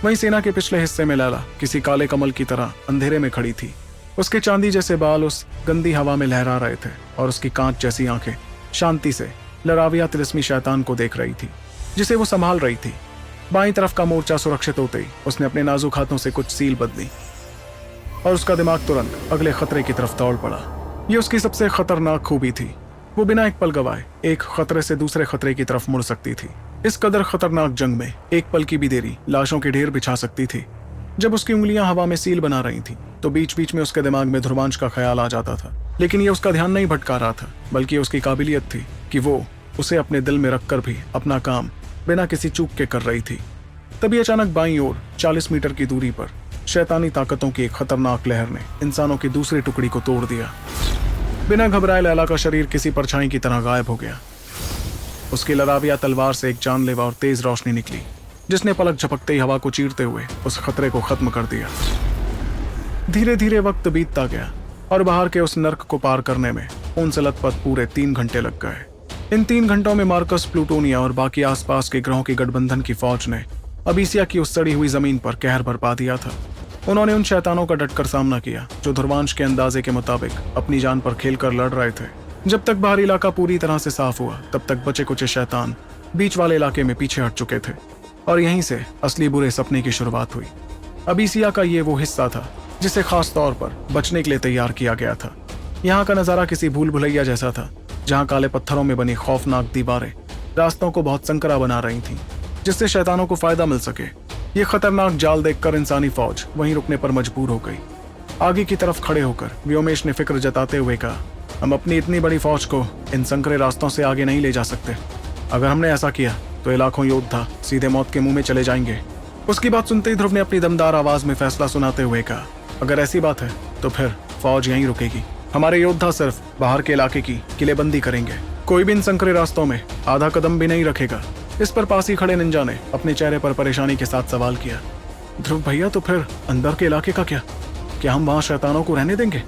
वहीं सेना के पिछले हिस्से में लैला किसी काले कमल की तरह अंधेरे में खड़ी थी। उसके चांदी जैसे बाल उस गंदी हवा में लहरा रहे थे और उसकी कांच जैसी आंखें शांति से लराविया तिलिस्मी शैतान को देख रही थी जिसे वो संभाल रही थी। बाईं तरफ का मोर्चा सुरक्षित होते ही उसने अपने नाजुक हाथों से कुछ सील बदली और उसका दिमाग तुरंत अगले खतरे की तरफ दौड़ पड़ा। ये उसकी सबसे खतरनाक खूबी थी। वो बिना एक पल गवाए एक खतरे से दूसरे खतरे की तरफ मुड़ सकती थी। इस कदर खतरनाक जंग में एक पल की भी देरी लाशों के ढेर बिछा सकती थी। जब उसकी उंगलियां हवा में सील बना रही थी तो बीच बीच में उसके दिमाग में ध्रुवांश का ख्याल आ जाता था, लेकिन ये उसका ध्यान नहीं भटका रहा था, बल्कि उसकी काबिलियत थी कि वो उसे अपने दिल में रखकर भी अपना काम बिना किसी चूक के कर रही थी। तभी अचानक बाईं ओर 40 मीटर की दूरी पर शैतानी ताकतों की एक खतरनाक लहर ने इंसानों की दूसरी टुकड़ी को तोड़ दिया। बिना घबराए लैला का शरीर किसी परछाई की तरह गायब हो गया। उसकी लराविया तलवार से एक जानलेवा और तेज रोशनी निकली जिसने पलक झपकते ही हवा को चीरते हुए उस खतरे को खत्म कर दिया। धीरे धीरे वक्त बीतता गया और बाहर के उस नर्क को पार करने में उन सलत पूरे 3 घंटे लग गए। इन 3 घंटों में मार्कस, प्लूटोनिया और बाकी आसपास के ग्रहों की गठबंधन की फौज ने अबीसिया की उस सड़ी हुई जमीन पर कहर बरपा दिया था। उन्होंने उन शैतानों का डटकर सामना किया जो ध्रुवांश के अंदाजे के मुताबिक अपनी जान पर खेलकर लड़ रहे थे। जब तक बाहरी इलाका पूरी तरह से साफ हुआ तब तक बचे कुचे शैतान बीच वाले इलाके में पीछे हट चुके थे और यहीं से असली बुरे सपने की शुरुआत हुई। अबीसिया का ये वो हिस्सा था जिसे खास तौर पर बचने के लिए तैयार किया गया था। यहाँ का नजारा किसी भूल भुलैया जैसा था जहाँ काले पत्थरों में बनी खौफनाक दीवारें रास्तों को बहुत संकरा बना रही थीं, जिससे शैतानों को फायदा मिल सके। ये खतरनाक जाल देखकर इंसानी फौज वहीं रुकने पर मजबूर हो गई। आगे की तरफ खड़े होकर व्योमेश ने फिक्र जताते हुए कहा, हम अपनी इतनी बड़ी फौज को इन संकरे रास्तों से आगे नहीं ले जा सकते। अगर हमने ऐसा किया तो लाखों योद्धा सीधे मौत के मुंह में चले जाएंगे। उसकी बात सुनते ही ध्रुव ने अपनी दमदार आवाज में फैसला सुनाते हुए कहा, अगर ऐसी बात है तो फिर फौज यहीं रुकेगी। हमारे योद्धा सिर्फ बाहर के इलाके की किलेबंदी करेंगे। कोई भी इन संकरे रास्तों में आधा कदम भी नहीं रखेगा। इस पर पास ही खड़े निंजा ने अपने चेहरे पर परेशानी के साथ सवाल किया। ध्रुव भैया, तो फिर अंदर के इलाके का क्या हम वहां शैतानों को रहने देंगे?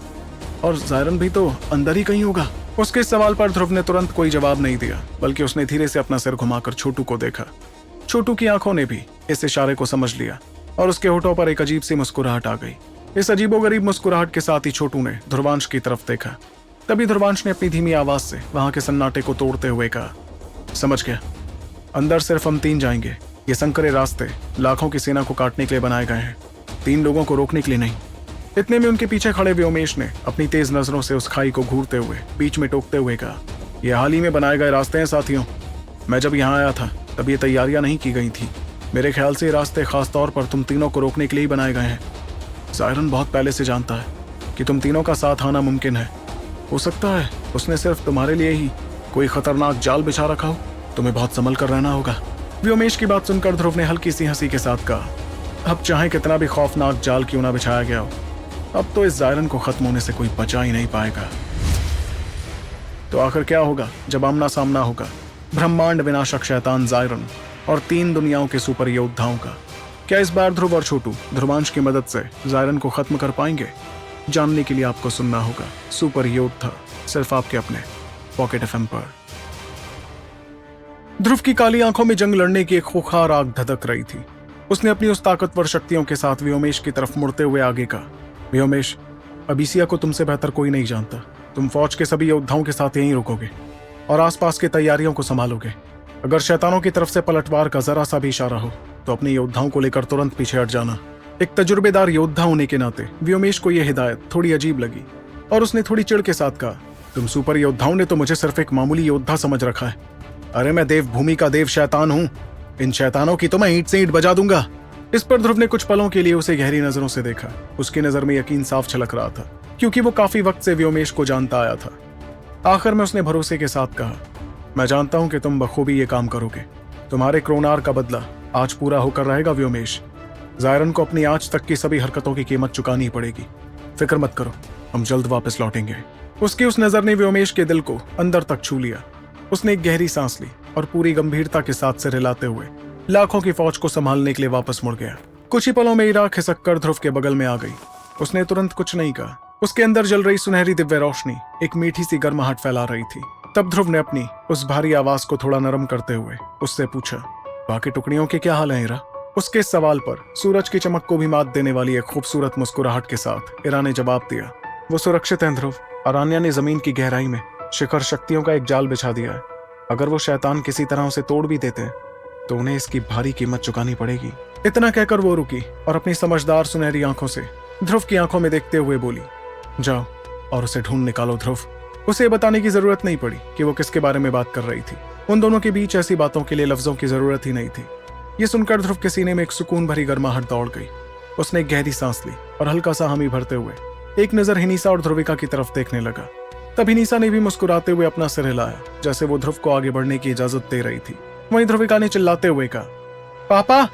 और जायरन भी तो अंदर ही कहीं होगा। उसके इस सवाल पर ध्रुव ने तुरंत कोई जवाब नहीं दिया, बल्कि उसने धीरे से अपना सिर घुमाकर छोटू को देखा। छोटू की आंखों ने भी इस इशारे को समझ लिया और उसके होठों पर एक अजीब सी मुस्कुराहट आ गई। इस अजीबोगरीब मुस्कुराहट के साथ ही छोटू ने ध्रुवांश की तरफ देखा। तभी ध्रुवांश ने अपनी धीमी आवाज से वहां के सन्नाटे को तोड़ते हुए कहा, समझ गया, अंदर सिर्फ हम 3 जाएंगे। ये संकरे रास्ते लाखों की सेना को काटने के लिए बनाए गए हैं, 3 लोगों को रोकने के लिए नहीं। इतने में उनके पीछे खड़े व्योमेश ने अपनी तेज नजरों से उस खाई को घूरते हुए बीच में टोकते हुए कहा, यह हाल ही में बनाए गए रास्ते हैं साथियों। मैं जब यहाँ आया था तब ये तैयारियां नहीं की गई थी। मेरे ख्याल से ये रास्ते खास तौर पर तुम तीनों को रोकने के लिए ही बनाए गए हैं। जायरन बहुत पहले से जानता है कि तुम तीनों का साथ आना मुमकिन है। हो सकता है उसने सिर्फ तुम्हारे लिए ही कोई खतरनाक जाल बिछा रखा हो। तुम्हें बहुत संभल कर रहना होगा। व्योमेश की बात सुनकर ध्रुव ने हल्की सी हंसी के साथ कहा, अब चाहे कितना भी खौफनाक जाल क्यों ना बिछाया गया हो, अब तो इस जायरन को खत्म होने से कोई बचा ही नहीं पाएगा। तो आखिर क्या होगा जब आमना सामना होगा ब्रह्मांड विनाशक शैतान जायरन और 3 दुनियाओं के सुपर योद्धाओं का? क्या इस बार ध्रुव और छोटू ध्रुवांश की मदद से जायरन को खत्म कर पाएंगे? जानने के लिए आपको सुनना होगा सुपर योद्धा, सिर्फ आपके अपने पॉकेट एफएम पर। ध्रुव की काली आंखों में जंग लड़ने की एक खुखार आग धधक रही थी। उसने अपनी उस ताकतवर शक्तियों के साथ व्योमेश की तरफ मुड़ते हुए आगे कहा, व्योमेश, अबीसिया को तुमसे बेहतर कोई नहीं जानता। तुम फौज के सभी योद्धाओं के साथ यहीं रुकोगे और आसपास की तैयारियों को संभालोगे। अगर शैतानों की तरफ से पलटवार का जरा सा भी इशारा हो तो अपने योद्धाओं को लेकर तुरंत पीछे हट जाना। एक तजुर्बेदार योद्धा होने के नाते व्योमेश को यह हिदायत थोड़ी अजीब लगी और उसने थोड़ी चिढ़ के साथ कहा, तुम सुपर योद्धाओं ने तो मुझे सिर्फ एक मामूली योद्धा समझ रखा है। अरे मैं देवभूमि का देव शैतान हूँ। इन शैतानों की तो मैं ईंट से ईंट बजा दूंगा। इस पर ध्रुव ने कुछ पलों के लिए उसे गहरी नजरों से देखा। उसकी नजर में यकीन साफ छलक रहा था, क्योंकि वो काफी वक्त से व्योमेश को जानता आया था। आखिर में उसने भरोसे के साथ कहा, मैं जानता हूं कि तुम बखूबी ये काम करोगे। तुम्हारे क्रोनार का बदला आज पूरा होकर रहेगा व्योमेश। जायरन को अपनी आज तक की सभी हरकतों की कीमत चुकानी पड़ेगी। फिक्र मत करो, हम जल्द वापस लौटेंगे। उसकी उस नजर ने व्योमेश के दिल को अंदर तक छू लिया। उसने एक गहरी सांस ली और पूरी गंभीरता के साथ सिर हिलाते हुए लाखों की फौज को संभालने के लिए वापस मुड़ गया। कुछ ही पलों में इरा खिसक कर ध्रुव के बगल में आ गई। उसने तुरंत कुछ नहीं कहा। उसके अंदर जल रही सुनहरी दिव्य रोशनी एक मीठी सी गर्माहट फैला रही थी। तब ध्रुव ने अपनी उस भारी आवाज को थोड़ा नरम करते हुए उससे पूछा, बाकी टुकड़ियों के क्या हाल है इरा? उसके इस सवाल पर सूरज की चमक को भी मात देने वाली एक खूबसूरत मुस्कुराहट के साथ इरा ने जवाब दिया, वो सुरक्षित हैं ध्रुव। अरान्या ने जमीन की गहराई में शिखर शक्तियों का एक जाल बिछा दिया है। अगर वो शैतान किसी तरह उसे तोड़ भी देते हैं तो उन्हें इसकी भारी कीमत चुकानी पड़ेगी। इतना कहकर वो रुकी और अपनी समझदार सुनहरी आंखों से ध्रुव की आंखों में देखते हुए बोली, जाओ और उसे ढूंढ निकालो ध्रुव। उसे बताने की जरूरत नहीं पड़ी कि वो किसके बारे में बात कर रही थी। उन दोनों के बीच ऐसी बातों के लिए लफ्जों की जरूरत ही नहीं थी। ये सुनकर ध्रुव के सीने में एक सुकून भरी गर्माहट दौड़ गई। उसने एक गहरी सांस ली और हल्का सा हामी भरते हुए एक नजर हिनीसा और ध्रुविका की तरफ देखने लगा। तब हिनीसा ने भी मुस्कुराते हुए अपना सिर हिलाया, जैसे वो ध्रुव को आगे बढ़ने की इजाजत दे रही थी। वहीं ध्रुविका ने चिल्लाते हुए कहा, पापा,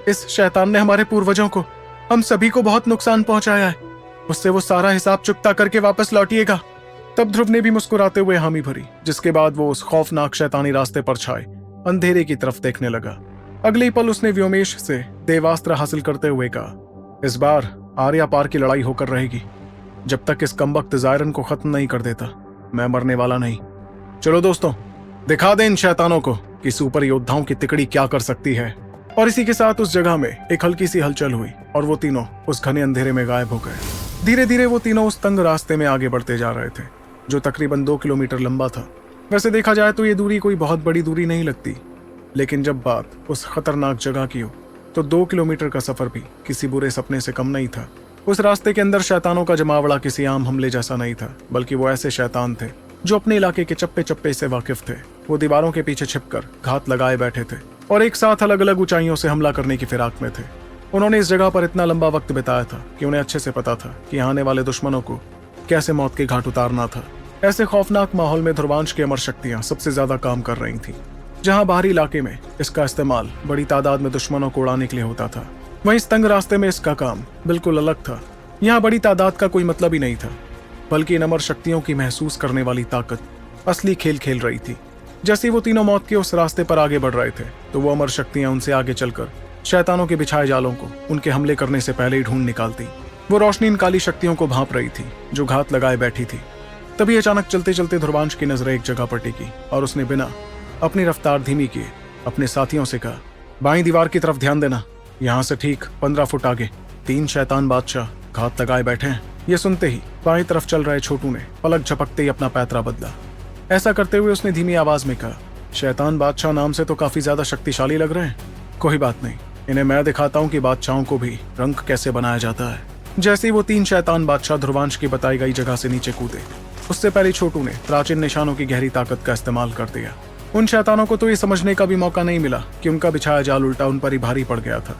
इस शैतान ने हमारे पूर्वजों को, हम सभी को बहुत नुकसान पहुंचाया है। उससे वो सारा हिसाब चुकता करके वापस लौटिएगा। तब ध्रुव ने भी मुस्कुराते हुए हामी भरी, जिसके बाद वो उस खौफनाक शैतानी रास्ते पर छाए अंधेरे की तरफ देखने लगा। अगले ही पल उसने व्योमेश से देवास्त्र हासिल करते हुए कहा, इस बार आर्या पार की लड़ाई होकर रहेगी। जब तक इस कमबख्त जायरन को खत्म नहीं कर देता मैं मरने वाला नहीं। चलो दोस्तों, दिखा दें इन शैतानों को कि सुपर योद्धाओं की तिकड़ी क्या कर सकती है। और इसी के साथ उस जगह में एक हल्की सी हलचल हुई और वो तीनों उस घने अंधेरे में गायब हो गए। धीरे धीरे वो तीनों उस तंग रास्ते में आगे बढ़ते जा रहे थे, जो तकरीबन 2 किलोमीटर लंबा था। वैसे देखा जाए तो ये दूरी कोई बहुत बड़ी दूरी नहीं लगती, लेकिन जब बात उस खतरनाक जगह की हो तो 2 किलोमीटर का सफर भी किसी बुरे सपने से कम नहीं था। उस रास्ते के अंदर शैतानों का जमावड़ा किसी आम हमले जैसा नहीं था, बल्कि वो ऐसे शैतान थे जो अपने इलाके के चप्पे चप्पे से वाकिफ थे। वो दीवारों के पीछे छिपकर घात लगाए बैठे थे और एक साथ अलग अलग ऊंचाइयों से हमला करने की फिराक में थे। उन्होंने इस जगह पर इतना लंबा वक्त बिताया था कि उन्हें अच्छे से पता था कि आने वाले दुश्मनों को कैसे मौत के घाट उतारना था। ऐसे खौफनाक माहौल में ध्रुवांश की अमर शक्तियां सबसे ज्यादा काम कर रही थी। जहां बाहरी इलाके में इसका इस्तेमाल बड़ी तादाद में दुश्मनों को उड़ाने के लिए होता था, वहीं इस तंग रास्ते में इसका काम बिल्कुल अलग था। यहाँ बड़ी तादाद का कोई मतलब ही नहीं था, बल्कि इन अमर शक्तियों की महसूस करने वाली ताकत असली खेल खेल रही थी। जैसे वो तीनों मौत के उस रास्ते पर आगे बढ़ रहे थे, तो वो अमर शक्तियां उनसे आगे चलकर शैतानों के बिछाए जालों को उनके हमले करने से पहले ही ढूंढ निकालती। वो रोशनी इन काली शक्तियों को भांप रही थी जो घात लगाए बैठी थी। तभी अचानक चलते चलते ध्रुवांश की नजर एक जगह पर टिकी और उसने बिना अपनी रफ्तार धीमी किए अपने साथियों से कहा, बाईं दीवार की तरफ ध्यान देना, यहाँ से ठीक 15 फुट आगे 3 शैतान बादशाह घात लगाए बैठे हैं। ये सुनते ही बाईं तरफ चल रहे छोटू ने पलक झपकते ही अपना पैतरा बदला। ऐसा करते हुए उसने धीमी आवाज में कहा, शैतान बादशाह नाम से तो काफी ज्यादा शक्तिशाली लग रहे हैं। कोई बात नहीं, इन्हें मैं दिखाता हूँ कि बादशाहों को भी रंक कैसे बनाया जाता है। जैसे ही वो 3 शैतान बादशाह ध्रुवांश की बताई गई जगह से नीचे कूदे, उससे पहले छोटू ने प्राचीन निशानों की गहरी ताकत का इस्तेमाल कर दिया। उन शैतानों को तो ये समझने का भी मौका नहीं मिला कि उनका बिछाया जाल उल्टा उन पर ही भारी पड़ गया था,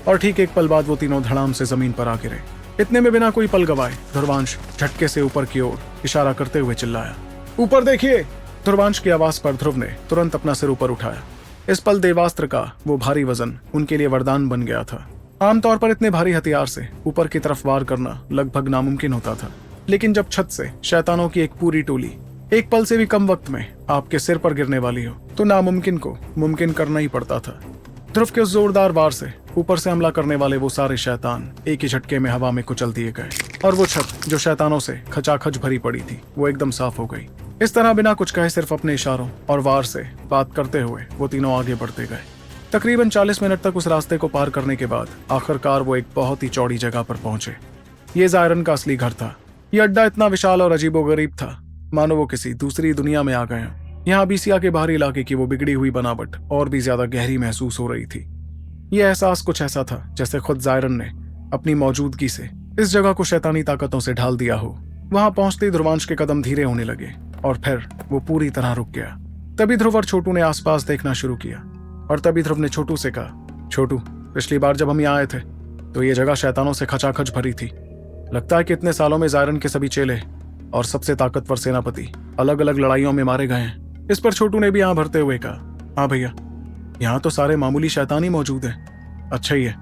और ठीक एक पल बाद वो तीनों धड़ाम से जमीन पर आ गिरे। इतने में बिना कोई पल गवाए ध्रुवांश झटके से ऊपर की ओर इशारा करते हुए चिल्लाया, ऊपर देखिए। ध्रुवांश की आवाज पर ध्रुव ने तुरंत अपना सिर ऊपर उठाया। इस पल देवास्त्र का वो भारी वजन उनके लिए वरदान बन गया था। आमतौर पर इतने भारी हथियार से ऊपर की तरफ वार करना लगभग नामुमकिन होता था, लेकिन जब छत से शैतानों की एक पूरी टोली एक पल से भी कम वक्त में आपके सिर पर गिरने वाली हो, तो नामुमकिन को मुमकिन करना ही पड़ता था। ध्रुव के उस जोरदार वार से ऊपर से हमला करने वाले वो सारे शैतान एक ही झटके में हवा में कुचल दिए गए, और वो छत जो शैतानों से खचाखच भरी पड़ी थी वो एकदम साफ हो गई। इस तरह बिना कुछ कहे सिर्फ अपने इशारों और वार से बात करते हुए वो तीनों आगे बढ़ते गए। तकरीबन 40 मिनट तक उस रास्ते को पार करने के बाद आखिरकार वो एक बहुत ही चौड़ी जगह पर पहुंचे। ये जायरन का असली घर था। ये अड्डा इतना विशाल और अजीबोगरीब था, मानो वो किसी दूसरी दुनिया में आ गए हों। यहाँ बीसिया के बाहरी इलाके की वो बिगड़ी हुई बनावट और भी ज्यादा गहरी महसूस हो रही थी। ये एहसास कुछ ऐसा था जैसे खुद जायरन ने अपनी मौजूदगी से इस जगह को शैतानी ताकतों से ढाल दिया हो। वहां पहुंचते ही ध्रुवांश के कदम धीरे होने लगे और फिर वो पूरी तरह रुक गया। तभी ध्रुव और छोटू ने आसपास देखना शुरू किया, और तभी ध्रुव ने छोटू से कहा, छोटू, पिछली बार जब हम यहाँ आए थे तो ये जगह शैतानों से खचाखच भरी थी। लगता है कि इतने सालों में जायरन के सभी चेले और सबसे ताकतवर सेनापति अलग अलग लड़ाइयों में मारे गए हैं। इस पर छोटू ने भी यहाँ भरते हुए कहा, हाँ भैया, यहाँ तो सारे मामूली शैतान ही मौजूद हैं। अच्छा ही है,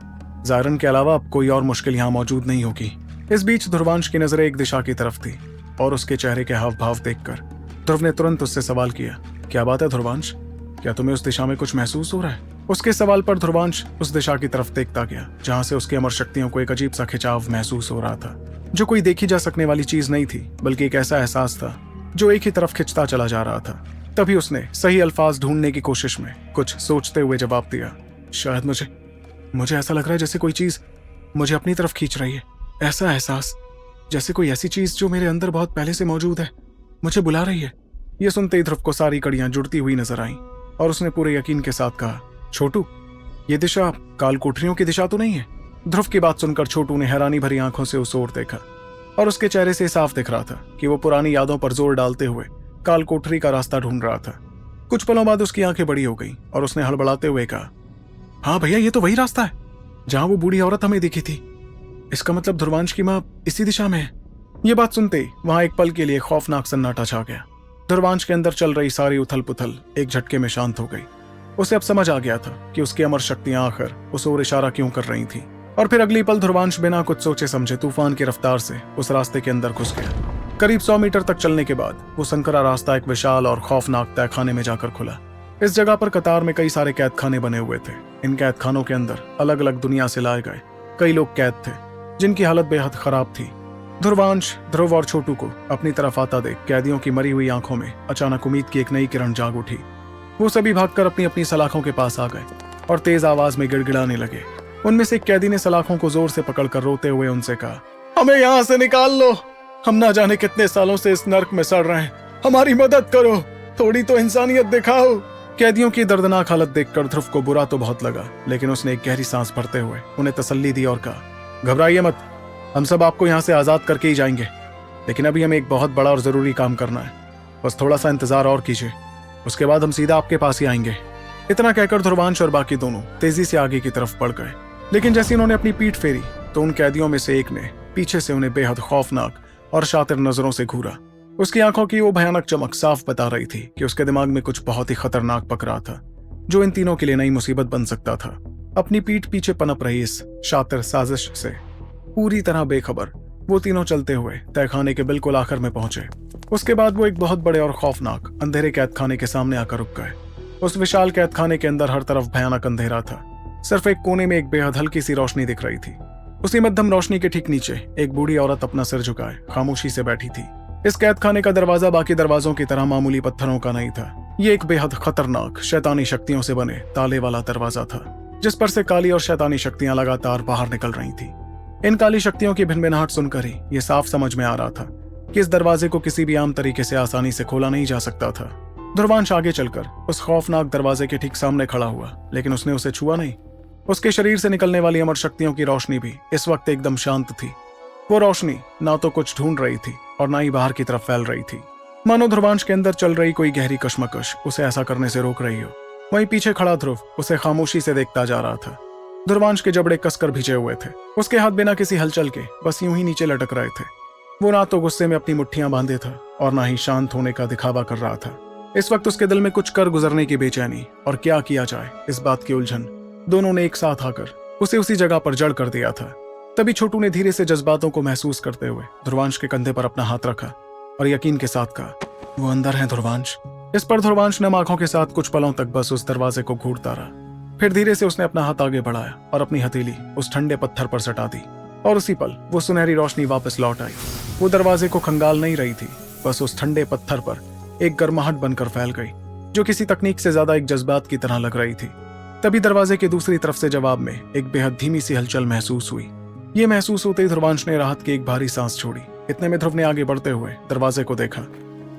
जायरन के अलावा अब कोई और मुश्किल यहाँ मौजूद नहीं होगी। इस बीच ध्रुवांश की नजरें एक दिशा की तरफ थी, और उसके चेहरे के हाव भाव देखकर ध्रुव ने तुरंत उससे सवाल किया, क्या बात है ध्रुवांश, क्या तुम्हें उस दिशा में कुछ महसूस हो रहा है? उसके सवाल पर ध्रुवांश उस दिशा की तरफ देखता गया जहां से उसकी अमर शक्तियों को एक अजीब सा खिंचाव महसूस हो रहा था, जो कोई देखी जा सकने वाली चीज नहीं थी, बल्कि एक ऐसा एहसास था जो एक ही तरफ खिंचता चला जा रहा था। तभी उसने सही अल्फाज ढूंढने की कोशिश में कुछ सोचते हुए जवाब दिया, शायद मुझे ऐसा लग रहा है जैसे कोई चीज मुझे अपनी तरफ खींच रही है। ऐसा एहसास जैसे कोई ऐसी चीज जो मेरे अंदर बहुत पहले से मौजूद है मुझे बुला रही है। ये सुनते ही ध्रुव को सारी कड़ियां जुड़ती हुई नजर आईं, और उसने पूरे यकीन के साथ कहा, छोटू, ये दिशा काल कोठरियों की दिशा तो नहीं है? ध्रुव की बात सुनकर छोटू ने हैरानी भरी आंखों से उस ओर देखा, और उसके चेहरे से साफ दिख रहा था कि वो पुरानी यादों पर जोर डालते हुए काल कोठरी का रास्ता ढूंढ रहा था। कुछ पलों बाद उसकी आंखें बड़ी हो गई और उसने हड़बड़ाते हुए कहा, हाँ भैया, ये तो वही रास्ता है जहां वो बूढ़ी औरत हमें दिखी थी। इसका मतलब ध्रुवांश की मां इसी दिशा में है। ये बात सुनते ही वहां एक पल के लिए खौफनाक सन्नाटा छा गया। ध्रुवांश के अंदर चल रही सारी उथल पुथल एक झटके में शांत हो गई। उसे अब समझ आ गया था कि उसकी अमर शक्तियां आखिर उस ओर इशारा क्यों कर रही थी, और फिर अगली पल ध्रुवांश बिना कुछ सोचे समझे तूफान की रफ्तार से उस रास्ते के अंदर घुस गया। करीब 100 मीटर तक चलने के बाद वो संकरा रास्ता एक विशाल और खौफनाक तहखाने में जाकर खुला। इस जगह पर कतार में कई सारे कैद खाने बने हुए थे। इन कैद खानों के अंदर अलग अलग दुनिया से लाए गए कई लोग कैद थे जिनकी हालत बेहद खराब थी। ध्रुवांश ध्रुव और छोटू को अपनी तरफ आता देख कैदियों की मरी हुई आंखों में अचानक उम्मीद की एक नई किरण जाग उठी। वो सभी भागकर अपनी अपनी सलाखों के पास आ गए और तेज आवाज में गिड़गिड़ाने लगे। उनमें से एक कैदी ने सलाखों को जोर से पकड़कर रोते हुए उनसे कहा, हमें यहाँ से निकाल लो, हम ना जाने कितने सालों से इस नर्क में सड़ रहे हैं, हमारी मदद करो, थोड़ी तो इंसानियत दिखाओ। कैदियों की दर्दनाक हालत देखकर ध्रुव को बुरा तो बहुत लगा, लेकिन उसने एक गहरी सांस भरते हुए उन्हें तसल्ली दी और कहा, घबराइए मत, हम सब आपको यहाँ से आजाद करके ही जाएंगे, लेकिन अभी हमें एक बहुत बड़ा और जरूरी काम करना है, बस थोड़ा सा इंतजार और कीजिए, उसके बाद हम सीधा आपके पास ही आएंगे। इतना कहकर ध्रुवांश और बाकी दोनों तेजी से आगे की तरफ बढ़ गए, लेकिन जैसे उन्होंने अपनी पीठ फेरी तो उन कैदियों में से एक ने पीछे से उन्हें बेहद खौफनाक और शातिर नजरों से घूरा। उसकी आंखों की वो भयानक चमक साफ बता रही थी कि उसके दिमाग में कुछ बहुत ही खतरनाक पक रहा था, जो इन तीनों के लिए नई मुसीबत बन सकता था। अपनी पीठ पीछे पनप रही इस शातिर साजिश से पूरी तरह बेखबर वो तीनों चलते हुए तहखाने के बिल्कुल आखिर में पहुंचे। उसके बाद वो एक बहुत बड़े और खौफनाक अंधेरे कैदखाने के सामने आकर रुक गए। उस विशाल कैदखाने के अंदर हर तरफ भयानक अंधेरा था। सिर्फ एक कोने में एक बेहद हल्की सी रोशनी दिख रही थी। उसी मध्यम रोशनी के ठीक नीचे एक बूढ़ी औरत अपना सिर झुकाए खामोशी से बैठी थी। इस कैदखाने का दरवाजा बाकी दरवाजों की तरह मामूली पत्थरों का नहीं था। ये एक बेहद खतरनाक शैतानी शक्तियों से बने ताले वाला दरवाजा था, जिस पर से काली और शैतानी शक्तियां लगातार बाहर निकल रही थी। इन काली शक्तियों की भिनभिनाहट सुनकर ही ये साफ समझ में आ रहा था कि इस दरवाजे को किसी भी आम तरीके से आसानी से खोला नहीं जा सकता था। ध्रुवांश आगे चलकर उस खौफनाक दरवाजे के ठीक सामने खड़ा हुआ, लेकिन उसने उसे छुआ नहीं। उसके शरीर से निकलने वाली अमर शक्तियों की रोशनी भी इस वक्त एकदम शांत थी। वो रोशनी ना तो कुछ ढूंढ रही थी और ना ही बाहर की तरफ फैल रही थी, मानो ध्रुवांश के अंदर चल रही कोई गहरी कश्मकश उसे ऐसा करने से रोक रही हो। वहीं पीछे खड़ा ध्रुव उसे खामोशी से देखता जा रहा था। ध्रुवांश के जबड़े कसकर भिजे हुए थे। उसके हाथ बिना किसी हलचल के बस यूं ही नीचे लटक रहे थे। वो ना तो गुस्से में अपनी मुट्ठियां बांधे था और ना ही शांत होने का दिखावा कर रहा था। इस वक्त उसके दिल में कुछ कर गुजरने की बेचैनी और क्या किया जाए इस बात की उलझन दोनों ने एक साथ आकर उसे उसी जगह पर जड़ कर दिया था। तभी छोटू ने धीरे से जज्बातों को महसूस करते हुए ध्रुवांश के कंधे पर अपना हाथ रखा और यकीन के साथ कहा, वो अंदर है ध्रुवांश। इस पर ध्रुवांश नम आंखों के साथ कुछ पलों तक बस उस दरवाजे को घूरता रहा। फिर धीरे से उसने अपना हाथ आगे बढ़ाया और अपनी हथेली उस ठंडे पत्थर पर सटा दी और उसी पल वो सुनहरी रोशनी वापस लौट आई। वो दरवाजे को खंगाल नहीं रही थी, बस उस ठंडे पत्थर पर एक गर्माहट बनकर फैल गई, जो किसी तकनीक से ज्यादा एक जज्बात की तरह लग रही थी। तभी दरवाजे की दूसरी तरफ से जवाब में एक बेहद धीमी सी हलचल महसूस हुई। ये महसूस होते ही ध्रुवांश ने राहत की एक भारी सांस छोड़ी। इतने में ध्रुव ने आगे बढ़ते हुए दरवाजे को देखा।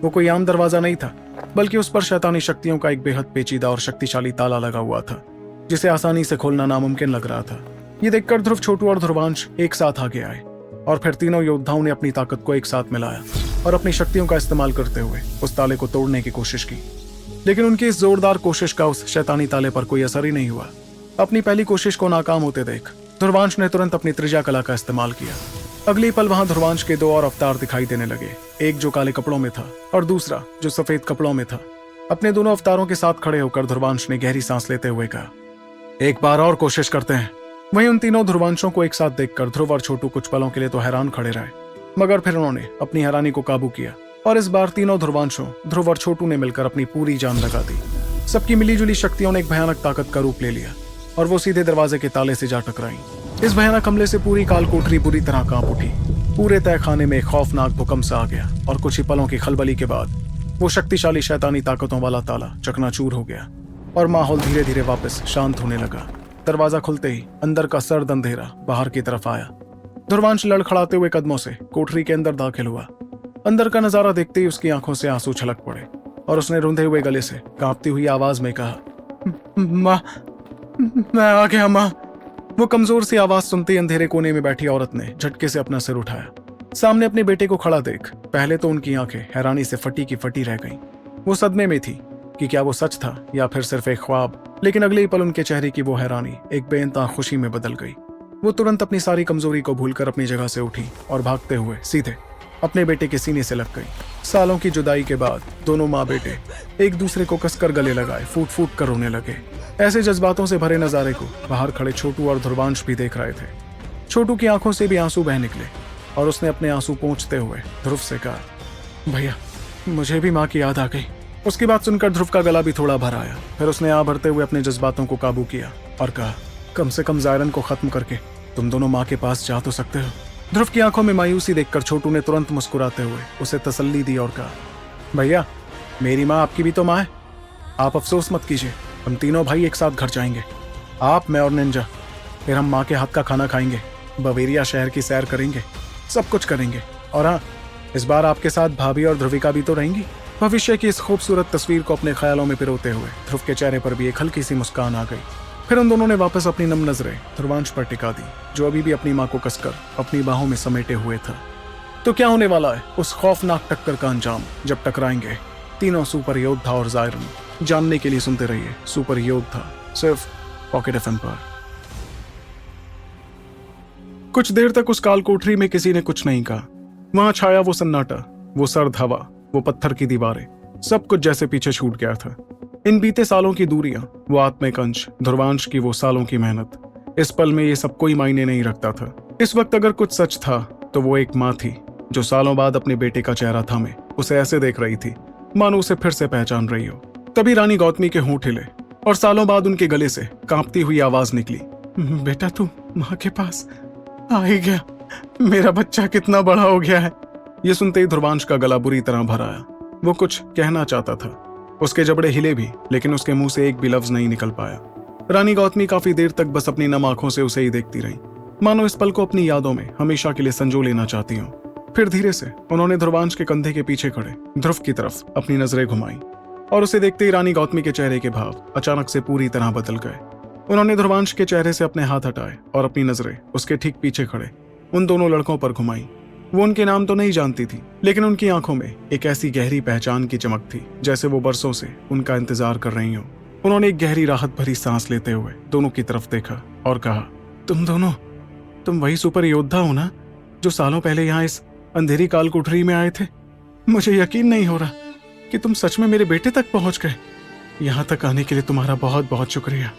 वो कोई आम दरवाजा नहीं था, बल्कि उस पर शैतानी शक्तियों का एक बेहद पेचीदा और शक्तिशाली ताला लगा हुआ था, जिसे आसानी से खोलना नामुमकिन लग रहा था। ये देखकर ध्रुव, छोटू और ध्रुवांश एक साथ आगे आए और फिर तीनों योद्धाओं ने अपनी ताकत को एक साथ मिलाया और अपनी शक्तियों का इस्तेमाल करते हुए उस ताले को तोड़ने की कोशिश की। लेकिन उनकी इस जोरदार कोशिश का उस शैतानी ताले पर कोई असर ही नहीं हुआ। अपनी पहली कोशिश को नाकाम होते देख ध्रुवांश ने तुरंत अपनी त्रिज्या कला का इस्तेमाल किया। अगली पल वहां ध्रुवांश के दो और अवतार दिखाई देने लगे, एक जो काले कपड़ों में था और दूसरा जो सफेद कपड़ों में था। अपने दोनों अवतारों के साथ खड़े होकर ध्रुवांश ने गहरी सांस लेते हुए कहा, एक बार और कोशिश करते हैं। वहीं उन तीनों ध्रुवांशों को एक साथ देखकर ध्रुव और छोटू कुछ पलों के लिए तो हैरान खड़े रहे, मगर फिर उन्होंने अपनी हैरानी को काबू किया और इस बार तीनों ध्रुवांशों ध्रुव और छोटू ने मिलकर अपनी पूरी जान लगा दी। सबकी मिलीजुली शक्तियों ने एक भयानक ताकत का रूप ले लिया और वो सीधे दरवाजे के ताले से जा टकराई। इस भयानक हमले से पूरी काल कोठरी बुरी तरह कांप उठी। पूरे तहखाने में एक खौफनाक भूकंप सा आ गया और कुछ ही पलों की खलबली के बाद वो शक्तिशाली शैतानी ताकतों वाला ताला चकनाचूर हो गया और माहौल धीरे धीरे वापस शांत होने लगा। दरवाजा खुलते ही अंदर का सर्द अंधेरा बाहर की तरफ आया। ध्रुवांश लड़खड़ाते हुए कदमों से कोठरी के अंदर दाखिल हुआ। अंदर का नजारा देखते ही उसकी आंखों से आंसू छलक पड़े और उसने रुंधे हुए गले से कांपती हुई आवाज में कहा, माँ, मैं आ गया माँ। वो कमजोर सी आवाज सुनते ही अंधेरे कोने में बैठी औरत ने झटके से अपना सिर उठाया। सामने अपने बेटे को खड़ा देख पहले तो उनकी आंखें हैरानी से फटी की फटी रह गईं। वो सदमे में थी कि क्या वो सच था या फिर सिर्फ एक ख्वाब, लेकिन अगले ही पल उनके चेहरे की वो हैरानी एक बेइंतहा खुशी में बदल गई। वो तुरंत अपनी सारी कमजोरी को भूलकर अपनी जगह से उठी और भागते हुए सीधे अपने बेटे के सीने से लग गई। सालों की जुदाई के बाद दोनों माँ बेटे एक दूसरे को कसकर गले लगाए फूट फूट कर रोने लगे। ऐसे जज्बातों से भरे नजारे को बाहर खड़े छोटू और ध्रुवांश भी देख रहे थे। छोटू की आंखों से भी आंसू बह निकले और उसने अपने आंसू पोंछते हुए ध्रुव से कहा, भैया मुझे भी माँ की याद आ गई। उसकी बात सुनकर ध्रुव का गला भी थोड़ा भर आया। फिर उसने आ भरते हुए अपने जज्बातों को काबू किया और कहा, कम से कम जायरन को खत्म करके तुम दोनों माँ के पास जा तो सकते हो। ध्रुव की आंखों में मायूसी देखकर छोटू ने तुरंत मुस्कुराते हुए उसे तसल्ली दी और कहा, भैया मेरी माँ आपकी भी तो माँ है, आप अफसोस मत कीजिए। हम तीनों भाई एक साथ घर जाएंगे, आप, मैं और निंजा। फिर हम माँ के हाथ का खाना खाएंगे, बवेरिया शहर की सैर करेंगे, सब कुछ करेंगे। और हाँ, इस बार आपके साथ भाभी और ध्रुविका भी तो रहेंगी। भविष्य की इस खूबसूरत तस्वीर को अपने ख्यालों में पिरोते हुए ध्रुव के चेहरे पर भी एक हल्की सी मुस्कान आ गई। फिर उन दोनों ने वापस अपनी नम नजरें ध्रुवांश पर टिका दी, जो अभी भी अपनी माँ को कसकर अपनी बाहों में समेटे हुए था। तो क्या होने वाला है उस खौफनाक टक्कर का अंजाम जब टकराएंगे तीनों सुपर योद्धा और जायरन? जानने के लिए सुनते रहिए सुपर योद्धा, सिर्फ पॉकेट एफएम पर। कुछ देर तक उस काल कोठरी में किसी ने कुछ नहीं कहा। वहां छाया वो सन्नाटा, वो सर्द हवा, वो पत्थर की दीवारें, सब कुछ जैसे पीछे छूट गया था। इन बीते सालों की दूरियां, वो आत्मिक अंश, ध्रुवांश की वो सालों की मेहनत, इस पल में ये सब कोई मायने नहीं रखता था। इस वक्त अगर कुछ सच था तो वो एक माँ थी जो सालों बाद अपने बेटे का चेहरा थामे उसे ऐसे देख रही थी मानो उसे फिर से पहचान रही हो। तभी रानी गौतमी के होंठ हिले और सालों बाद उनके गले से कांपती हुई आवाज निकली, बेटा तू माँ के पास आ ही गया, मेरा बच्चा कितना बड़ा हो गया है। ये सुनते ही ध्रुवांश का गला बुरी तरह भर आया। वो कुछ कहना चाहता था, उसके जबड़े हिले भी, लेकिन उसके मुंह से एक भी लफ्ज नहीं निकल पाया। रानी गौतमी काफी देर तक बस अपनी नम आंखों से उसे ही देखती रही, मानो इस पल को अपनी यादों में हमेशा के लिए संजो लेना चाहती हूँ। फिर धीरे से उन्होंने ध्रुवांश के कंधे के पीछे खड़े ध्रुव की तरफ अपनी नजरें घुमाई और उसे देखते ही रानी गौतमी के चेहरे के भाव अचानक से पूरी तरह बदल गए। उन्होंने ध्रुवांश के चेहरे से अपने हाथ हटाए और अपनी नजरें उसके ठीक पीछे खड़े उन दोनों लड़कों पर घुमाई। वो उनके नाम तो नहीं जानती थी, लेकिन उनकी आंखों में एक ऐसी गहरी पहचान की चमक थी जैसे वो बरसों से उनका इंतजार कर रही हो। उन्होंने एक गहरी राहत भरी सांस लेते हुए दोनों की तरफ देखा और कहा, तुम दोनों, तुम वही सुपर योद्धा हो ना जो सालों पहले यहाँ इस अंधेरी काल कोठरी में आए थे? मुझे यकीन नहीं हो रहा कि तुम सच में मेरे बेटे तक पहुंच गए। यहाँ तक आने के लिए तुम्हारा बहुत बहुत शुक्रिया।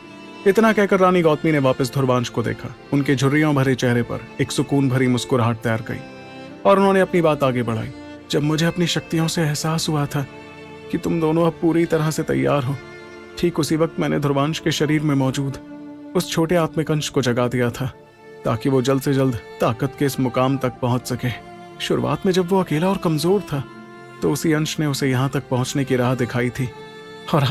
इतना कहकर रानी गौतमी ने वापस ध्रुवांश को देखा। उनके झुर्रियों भरे चेहरे पर एक सुकून भरी मुस्कुराहट तैयार की और उन्होंने अपनी बात आगे बढ़ाई। जब मुझे अपनी शक्तियों से एहसास हुआ था कि तुम दोनों अब पूरी तरह से तैयार हो, ठीक उसी वक्त मैंने ध्रुवांश के शरीर में मौजूद उस छोटे आत्मिक अंश को जगा दिया था ताकि वो जल्द से जल्द ताकत के इस मुकाम तक पहुंच सके। शुरुआत में जब वो अकेला और कमजोर था तो उसी अंश ने उसे यहाँ तक पहुंचने की राह दिखाई थी। और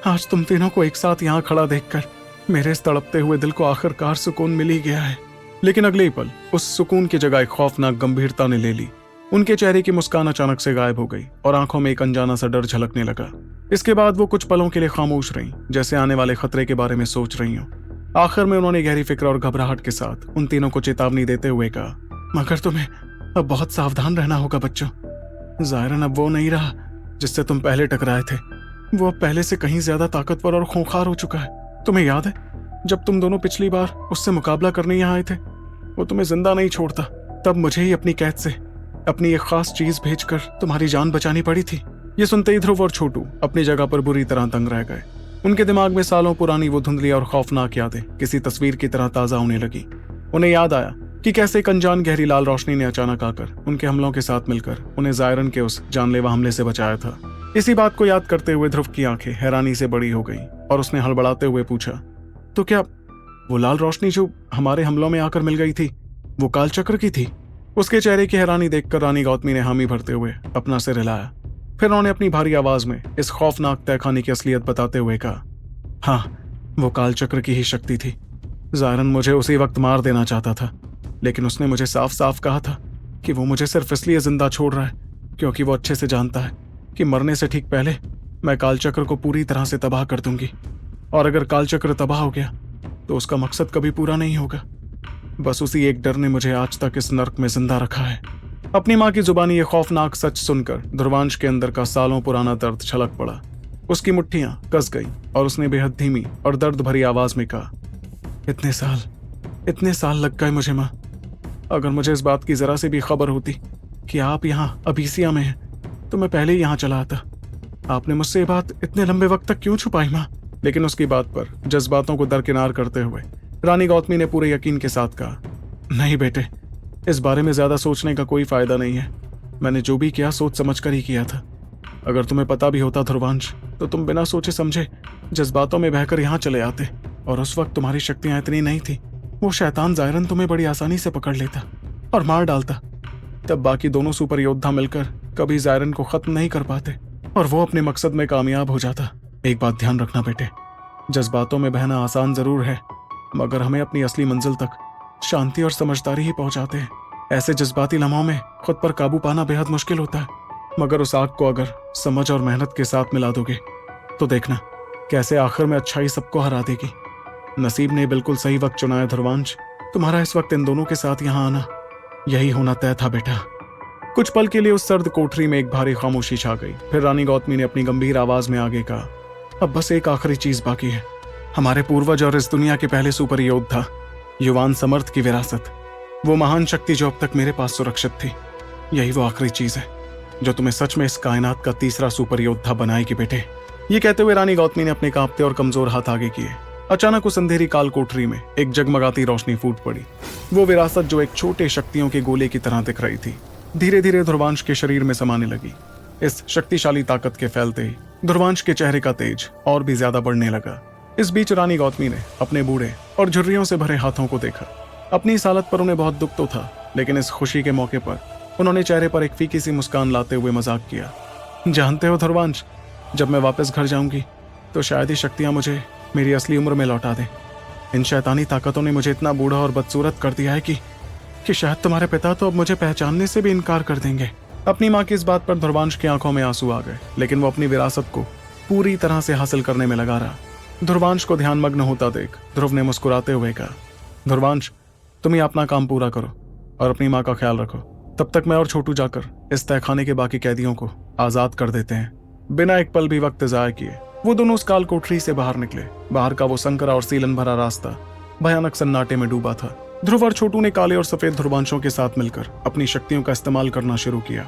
आज तुम तीनों को एक साथ यहाँ खड़ा देखकर मेरे इस तड़पते हुए दिल को आखिरकार सुकून मिल ही गया है। लेकिन अगले ही पल उस सुकून की जगह एक खौफनाक गंभीरता ने ले ली। उनके चेहरे की मुस्कान अचानक से गायब हो गई और आंखों में एक अनजाना सा डर झलकने लगा। इसके बाद वो कुछ पलों के लिए खामोश रहीं, जैसे आने वाले खतरे के बारे में सोच रही हूँ। आखिर में उन्होंने गहरी फिक्र और घबराहट के साथ उन तीनों को चेतावनी देते हुए कहा, मगर तुम्हें अब बहुत सावधान रहना होगा बच्चों। जायरन अब वो नहीं रहा जिससे तुम पहले टकराए थे। वो अब पहले से कहीं ज्यादा ताकतवर और खूंखार हो चुका है। तुम्हें याद है जब तुम दोनों पिछली बार उससे मुकाबला करने यहाँ आए थे, वो तुम्हें जिंदा नहीं छोड़ता। तब मुझे ही अपनी कैद से अपनी एक खास चीज भेजकर तुम्हारी जान बचानी पड़ी थी। ये सुनते ही ध्रुव और छोटू अपनी जगह पर बुरी तरह दंग रह गए। उनके दिमाग में सालों पुरानी वो धुंधली और खौफनाक यादें किसी तस्वीर की तरह ताजा होने लगी। उन्हें याद आया कि कैसे एक अनजान गहरी लाल रोशनी ने अचानक आकर उनके हमलों के साथ मिलकर उन्हें जायरन के उस जानलेवा हमले से बचाया था। इसी बात को याद करते हुए ध्रुव की आंखें हैरानी से बड़ी हो गईं और उसने हड़बड़ाते हुए पूछा, तो क्या वो लाल रोशनी जो हमारे हमलों में आकर मिल गई थी वो कालचक्र की थी? उसके चेहरे की हैरानी देखकर रानी गौतमी ने हामी भरते हुए अपना सिर हिलाया। फिर उन्होंने अपनी भारी आवाज में इस खौफनाक तहखाने की असलियत बताते हुए कहा, हाँ, वो कालचक्र की ही शक्ति थी। जायरन मुझे उसी वक्त मार देना चाहता था, लेकिन उसने मुझे साफ साफ कहा था कि वो मुझे सिर्फ इसलिए जिंदा छोड़ रहा है क्योंकि वो अच्छे से जानता है कि मरने से ठीक पहले मैं कालचक्र को पूरी तरह से तबाह कर दूंगी। और अगर कालचक्र तबाह हो गया तो उसका मकसद कभी पूरा नहीं होगा। बस उसी एक डर ने मुझे आज तक इस नर्क में जिंदा रखा है। अपनी माँ की जुबानी ये खौफनाक सच सुनकर ध्रुवांश के अंदर का सालों पुराना दर्द छलक पड़ा। उसकी मुट्ठियां कस गई और उसने बेहद धीमी और दर्द भरी आवाज में कहा, इतने साल लग गए मुझे माँ। अगर मुझे इस बात की जरा से भी खबर होती कि आप यहाँ अबीसिया में हैं तो मैं पहले ही यहाँ चला आता। आपने मुझसे ये बात इतने लंबे वक्त तक क्यों छुपाई माँ? लेकिन उसकी बात पर जज्बातों को दरकिनार करते हुए रानी गौतमी ने पूरे यकीन के साथ कहा, नहीं बेटे, इस बारे में ज्यादा सोचने का कोई फायदा नहीं है। मैंने जो भी किया सोच समझ कर ही किया था। अगर तुम्हें पता भी होता ध्रुवांश तो तुम बिना सोचे समझे जज्बातों में बहकर यहाँ चले आते और उस वक्त तुम्हारी शक्तियां इतनी नहीं थी। वो शैतान जायरन तुम्हें बड़ी आसानी से पकड़ लेता और मार डालता। तब बाकी दोनों सुपर योद्धा मिलकर कभी जायरन को खत्म नहीं कर पाते और वो अपने मकसद में कामयाब हो जाता। एक बात ध्यान रखना बेटे, जज्बातों में बहना आसान जरूर है, मगर हमें अपनी असली मंजिल तक शांति और समझदारी ही पहुंचाते हैं। ऐसे जज्बाती लम्हों में खुद पर काबू पाना बेहद मुश्किल होता है, मगर उस आग को अगर समझ और मेहनत के साथ मिला दोगे तो देखना कैसे आखिर में अच्छाई सबको हरा देगी। नसीब ने बिल्कुल सही वक्त चुना है ध्रुवांश। तुम्हारा इस वक्त इन दोनों के साथ यहाँ आना यही होना तय था बेटा। कुछ पल के लिए उस सर्द कोठरी में एक भारी खामोशी छा गई। फिर रानी गौतमी ने अपनी गंभीर आवाज में आगे कहा, अब बस एक आखिरी चीज बाकी है। हमारे पूर्वज और इस दुनिया के पहले सुपर योद्धा युवान समर्थ की विरासत, वो महान शक्ति जो अब तक मेरे पास सुरक्षित थी, यही वो आखिरी चीज है जो तुम्हें सच में इस कायनात का तीसरा सुपर योद्धा बनाएगी बेटे। ये कहते हुए रानी गौतमी ने अपने कांपते और कमजोर हाथ आगे किए। अचानक उस अंधेरी काल कोठरी में एक जगमगाती रोशनी फूट पड़ी। वो विरासत जो एक छोटे शक्तियों के गोले की तरह दिख रही थी, धीरे धीरे ध्रुवांश के शरीर में समाने लगी। इस शक्तिशाली ताकत के फैलते ही ध्रुवांश के चेहरे का तेज और भी ज्यादा बढ़ने लगा। इस बीच रानी गौतमी ने अपने बूढ़े और झुर्रियों से भरे हाथों को देखा। अपनी इस हालत पर उन्हें बहुत दुख तो था, लेकिन इस खुशी के मौके पर उन्होंने चेहरे पर एक फीकी सी मुस्कान लाते हुए मजाक किया। जानते हो ध्रुवांश, जब मैं वापस घर जाऊंगी तो शायद ही शक्तियां मुझे मेरी असली उम्र में लौटा दें। इन शैतानी ताकतों ने मुझे इतना बूढ़ा और बदसूरत कर दिया है कि शायद तुम्हारे पिता तो अब मुझे पहचानने से भी इनकार कर देंगे। अपनी माँ की इस बात पर ध्रुवांश की आंखों में आंसू आ गए, लेकिन वो अपनी विरासत को पूरी तरह से हासिल करने में लगा रहा। ध्रुवांश को ध्यानमग्न होता देख ध्रुव ने मुस्कुराते हुए कहा, ध्रुवांश, तुम ही अपना काम पूरा करो और अपनी माँ का ख्याल रखो। तब तक मैं और छोटू जाकर इस तहखाने के बाकी कैदियों को आजाद कर देते हैं। बिना एक पल भी वक्त जाया किए वो दोनों उस काल कोठरी से बाहर निकले। बाहर का वो संकरा और सीलन भरा रास्ता भयानक सन्नाटे में डूबा था। ध्रुव और छोटू ने काले और सफेद ध्रुवांशों के साथ मिलकर अपनी शक्तियों का इस्तेमाल करना शुरू किया।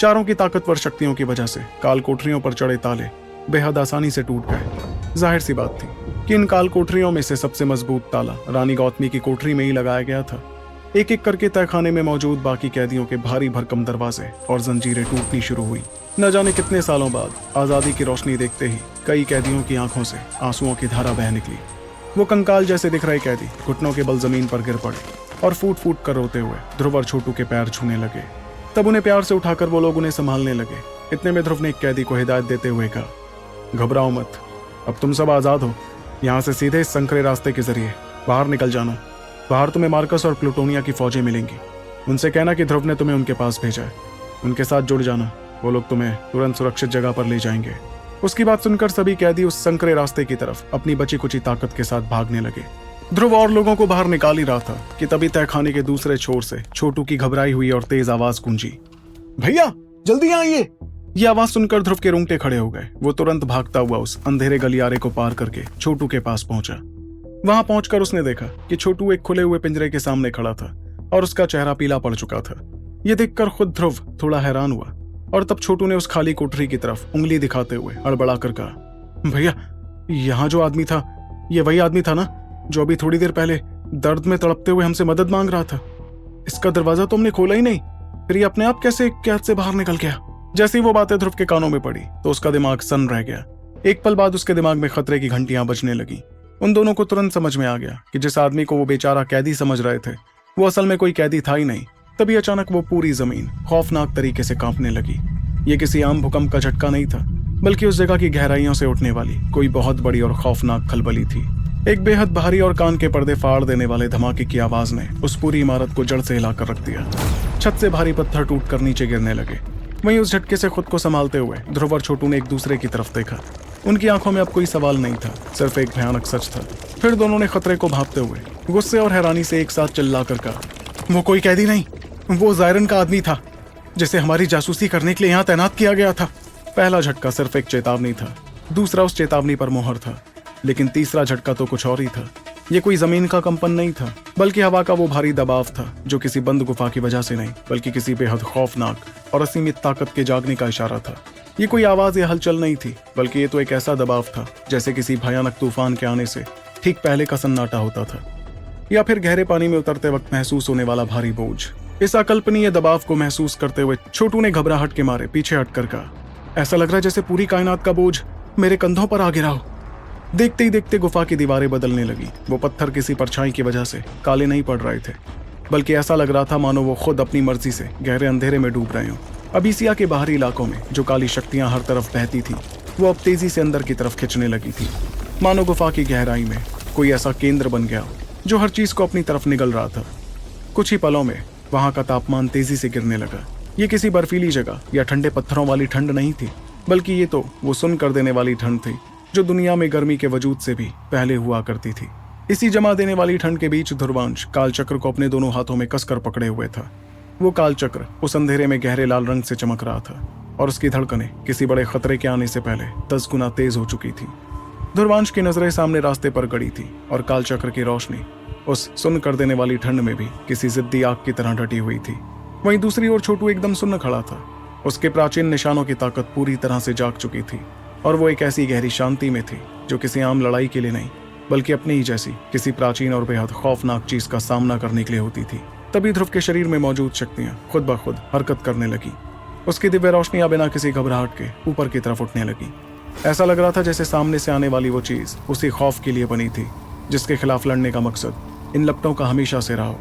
चारों की ताकतवर शक्तियों की वजह से काल कोठरियों पर चढ़े ताले बेहद आसानी से टूट गए। जाहिर सी बात थी कि इन काल कोठरियों में से सबसे मजबूत ताला रानी गौतमी की कोठरी में ही लगाया गया था। एक एक करके तहखाने में मौजूद बाकी कैदियों के भारी भरकम दरवाजे और जंजीरें टूटनी शुरू हुई। न जाने कितने सालों बाद आजादी की रोशनी देखते ही कई कैदियों की आंखों से आंसुओं की धारा बह निकली। वो कंकाल जैसे दिख रहे कैदी घुटनों के बल जमीन पर गिर पड़े और फूट फूट कर रोते हुए ध्रुव और छोटू के पैर छूने लगे। तब उन्हें प्यार से उठाकर वो लोग उन्हें संभालने लगे। इतने में ध्रुव ने एक कैदी को हिदायत देते हुए कहा, घबराओ मत, अब तुम सब आजाद हो। यहाँ से सीधे इस संकरे रास्ते के जरिए बाहर निकल जाना। बाहर तुम्हें मार्कस और प्लूटोनिया की फौजें मिलेंगी। उनसे कहना कि ध्रुव ने तुम्हें उनके पास भेजा है। उनके साथ जुड़ जाना, वो लोग तुम्हें तुरंत सुरक्षित जगह पर ले जाएंगे। उसकी बात सुनकर सभी कैदी उस संकरे रास्ते की तरफ अपनी बची कुची ताकत के साथ भागने लगे। ध्रुव और लोगों को बाहर निकाल ही रहा था कि तभी तहखाने के दूसरे छोर से छोटू की घबराई हुई और तेज आवाज गूंजी, भैया जल्दी आइए। ये आवाज सुनकर ध्रुव के रोंगटे खड़े हो गए। वो तुरंत भागता हुआ उस अंधेरे गलियारे को पार करके छोटू के पास पहुंचा। वहां पहुंचकर उसने देखा कि छोटू एक खुले हुए पिंजरे के सामने खड़ा था और उसका चेहरा पीला पड़ चुका था। ये देखकर खुद ध्रुव थोड़ा हैरान हुआ और तब छोटू ने उस खाली कोठरी की तरफ उंगली दिखाते हुए हड़बड़ा कर कहा, भैया यहाँ जो आदमी था ये वही आदमी था ना जो अभी थोड़ी देर पहले दर्द में तड़पते हुए हमसे मदद मांग रहा था। इसका दरवाजा तो हमने खोला ही नहीं, फिर ये अपने आप कैसे कैद से बाहर निकल गया। जैसे ही वो बातें ध्रुव के कानों में पड़ी तो उसका दिमाग सन्न रह गया। एक पल बाद उसके दिमाग में खतरे की घंटियां बजने लगी। उन दोनों को तुरंत समझ में आ गया कि जिस आदमी को वो बेचारा कैदी समझ रहे थे वो असल में कोई कैदी था ही नहीं। तभी अचानक वो पूरी जमीन खौफनाक तरीके से कांपने लगी। ये किसी आम भूकंप का झटका नहीं था, बल्कि उस जगह की गहराइयों से उठने वाली कोई बहुत बड़ी और खौफनाक खलबली थी। एक बेहद भारी और कान के पर्दे फाड़ देने वाले धमाके की आवाज ने उस पूरी इमारत को जड़ से हिलाकर रख दिया। छत से भारी पत्थर टूटकर नीचे गिरने लगे। वहीं उस झटके से खुद को संभालते हुए ध्रुव और छोटू ने एक दूसरे की तरफ देखा। उनकी आंखों में अब कोई सवाल नहीं था, सिर्फ एक भयानक सच था। फिर दोनों ने खतरे को भांपते हुए गुस्से और हैरानी से एक साथ चिल्लाकर कहा, वो कोई कैदी नहीं, वो जायरन का आदमी था जिसे हमारी जासूसी करने के लिए यहाँ तैनात किया गया था। पहला झटका सिर्फ एक चेतावनी था, दूसरा उस चेतावनी पर मोहर था, लेकिन तीसरा झटका तो कुछ और ही था। ये कोई जमीन का कंपन नहीं था, बल्कि हवा का वो भारी दबाव था जो किसी बंद गुफा की वजह से नहीं, बल्कि किसी बेहद खौफनाक और असीमित ताकत के जागने का इशारा था। ये कोई आवाज या हलचल नहीं थी, बल्कि ये तो एक ऐसा दबाव था जैसे किसी भयानक तूफान के आने से ठीक पहले का सन्नाटा होता था, या फिर गहरे पानी में उतरते वक्त महसूस होने वाला भारी बोझ। इस अकल्पनीय दबाव को महसूस करते हुए छोटू ने घबराहट के मारे पीछे हटकर कहा, ऐसा लग रहा है जैसे पूरी कायनात का बोझ मेरे कंधों पर आ गिरा हो। देखते ही देखते गुफा की दीवारें बदलने लगी। वो पत्थर किसी परछाई की वजह से काले नहीं पड़ रहे थे, बल्कि ऐसा लग रहा था मानो वो खुद अपनी मर्जी से गहरे अंधेरे में डूब रहे हों। अबीसिया के बाहरी इलाकों में जो काली शक्तियां हर तरफ बहती थी वो अब तेजी से अंदर की तरफ खिंचने लगी थी, मानो गुफा की गहराई में कोई ऐसा केंद्र बन गया जो हर चीज को अपनी तरफ निगल रहा था। कुछ ही पलों में वहां का तापमान तेजी से गिरने लगा। ये किसी बर्फीली जगह या ठंडे पत्थरों वाली ठंड नहीं थी, बल्कि ये तो वो सुन कर देने वाली ठंड थी जो दुनिया में गर्मी के वजूद से भी पहले हुआ करती थी। इसी जमा देने वाली ठंड के बीच ध्रुवांश कालचक्र को अपने दोनों हाथों में कसकर पकड़े हुए था। वो कालचक्र उस अंधेरे में गहरे लाल रंग से चमक रहा था और उसकी धड़कनें किसी बड़े खतरे के आने से पहले 10 गुना तेज हो चुकी थी। ध्रुवांश की नजरें सामने रास्ते पर गड़ी थी और कालचक्र की रोशनी उस सुन्न कर देने वाली ठंड में भी किसी जिद्दी आग की तरह डटी हुई थी। वहीं दूसरी ओर छोटू एकदम सुन्न खड़ा था। उसके प्राचीन निशानों की ताकत पूरी तरह से जाग चुकी थी और वो एक ऐसी गहरी शांति में थी जो किसी आम लड़ाई के लिए नहीं, बल्कि अपनी ही जैसी किसी प्राचीन और बेहद खौफनाक चीज का सामना करने के लिए होती थी। तभी ध्रुव के शरीर में मौजूद शक्तियां खुद ब खुद हरकत करने लगी। उसकी दिव्य रोशनियां बिना किसी घबराहट के ऊपर की तरफ उठने लगी। ऐसा लग रहा था जैसे सामने से आने वाली वो चीज उसी खौफ के लिए बनी थी जिसके खिलाफ लड़ने का मकसद इन लपटों का हमेशा से रहा हो।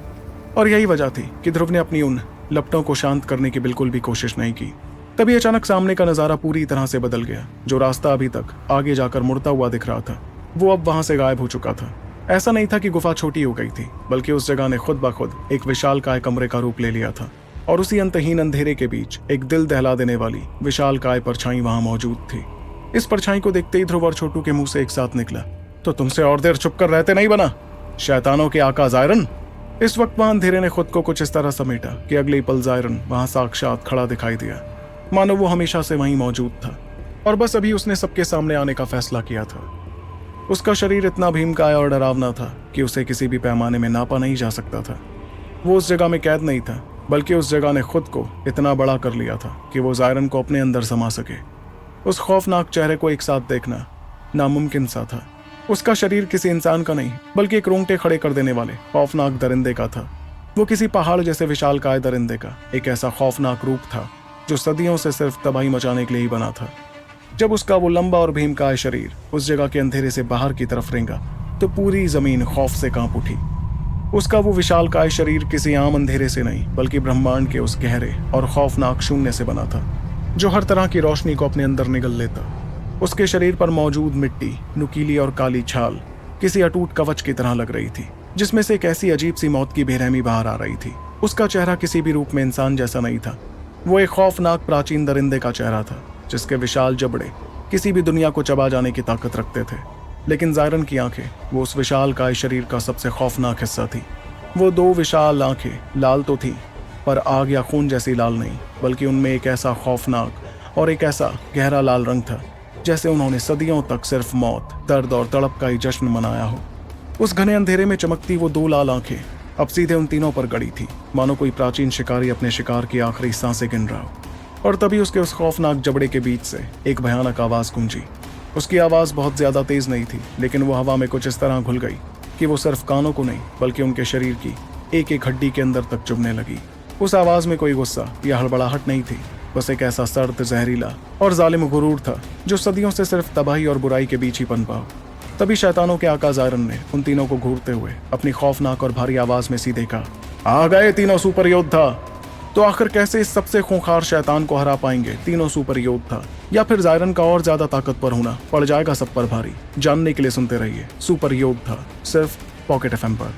और यही वजह थी कि ध्रुव ने अपनी उन लपटों को शांत करने की बिल्कुल भी कोशिश नहीं की। तभी अचानक सामने का नजारा पूरी तरह से बदल गया। जो रास्ता अभी तक आगे जाकर मुड़ता हुआ दिख रहा था वो अब वहां से गायब हो चुका था। ऐसा नहीं था कि गुफा छोटी हो गई थी, बल्कि उस जगह ने खुद ब खुद एक विशालकाय कमरे का रूप ले लिया था। और उसी अंतहीन अंधेरे के बीच एक दिल दहला देने वाली विशालकाय परछाई वहां मौजूद थी। इस परछाई को देखते ही ध्रुव और छोटू के मुंह से एक साथ निकला, तो तुमसे और देर चुप कर रहते नहीं बना, शैतानों के आका ज़ायरन। इस वक्त वहां अंधेरे ने खुद को कुछ इस तरह समेटा कि अगले पल ज़ायरन वहां साक्षात खड़ा दिखाई दिया, मानो वो हमेशा से वहीं मौजूद था और बस अभी उसने सबके सामने आने का फैसला किया था। उसका शरीर इतना भीमकाय और डरावना था कि उसे किसी भी पैमाने में नापा नहीं जा सकता था। वो उस जगह में कैद नहीं था, बल्कि उस जगह ने खुद को इतना बड़ा कर लिया था कि वो ज़ायरन को अपने अंदर समा सके। उस खौफनाक चेहरे को एक साथ देखना नामुमकिन सा था। उसका शरीर किसी इंसान का नहीं, बल्कि एक रोंगटे खड़े कर देने वाले खौफनाक दरिंदे का था। वो किसी पहाड़ जैसे विशालकाय दरिंदे का एक ऐसा खौफनाक रूप था जो सदियों से सिर्फ तबाही मचाने के लिए ही बना था। जब उसका वो लंबा और भीमकाय शरीर उस जगह के अंधेरे से बाहर की तरफ रेंगा तो पूरी जमीन खौफ से कांप उठी। उसका वो विशालकाय शरीर किसी आम अंधेरे से नहीं, बल्कि ब्रह्मांड के उस गहरे और खौफनाक शून्य से बना था जो हर तरह की रोशनी को अपने अंदर निगल लेता। उसके शरीर पर मौजूद मिट्टी, नुकीली और काली छाल किसी अटूट कवच की तरह लग रही थी, जिसमें से एक ऐसी अजीब सी मौत की बेरहमी बाहर आ रही थी। उसका चेहरा किसी भी रूप में इंसान जैसा नहीं था। वो एक खौफनाक प्राचीन दरिंदे का चेहरा था जिसके विशाल जबड़े किसी भी दुनिया को चबा जाने की ताकत रखते थे। लेकिन ज़ायरन की आंखें वो उस विशालकाय शरीर का सबसे खौफनाक हिस्सा थी। वो दो विशाल आंखें लाल तो थी, पर आग या खून जैसी लाल नहीं, बल्कि उनमें एक ऐसा खौफनाक और एक ऐसा गहरा लाल रंग था जैसे उन्होंने सदियों तक सिर्फ मौत, दर्द और तड़प का ही जश्न मनाया हो। उस घने अंधेरे में चमकती वो दो लाल आंखें अब सीधे उन तीनों पर गड़ी थी, मानो कोई प्राचीन शिकारी अपने शिकार की आखिरी सांसें गिन रहा हो। और तभी उसके उस खौफनाक जबड़े के बीच से एक भयानक आवाज गूंजी। उसकी आवाज बहुत ज्यादा तेज नहीं थी, लेकिन वो हवा में कुछ इस तरह घुल गई कि वो सिर्फ कानों को नहीं, बल्कि उनके शरीर की एक एक हड्डी के अंदर तक चुभने लगी। उस आवाज में कोई गुस्सा या हड़बड़ाहट नहीं थी, बस एक ऐसा सर्द, जहरीला और जालिम गुरूर था जो सदियों से सिर्फ तबाही और बुराई के बीच ही पनपा। तभी शैतानों के आका ज़ायरन ने उन तीनों को घूरते हुए अपनी खौफनाक और भारी आवाज में सीधे कहा, आ गए तीनों सुपर योद्धा। तो आखिर कैसे इस सबसे खूंखार शैतान को हरा पाएंगे तीनों सुपर योद्धा, या फिर ज़ायरन का और ज्यादा ताकतवर होना पड़ जाएगा सब पर भारी? जानने के लिए सुनते रहिए सुपर योद्धा, सिर्फ पॉकेट एफएम पर।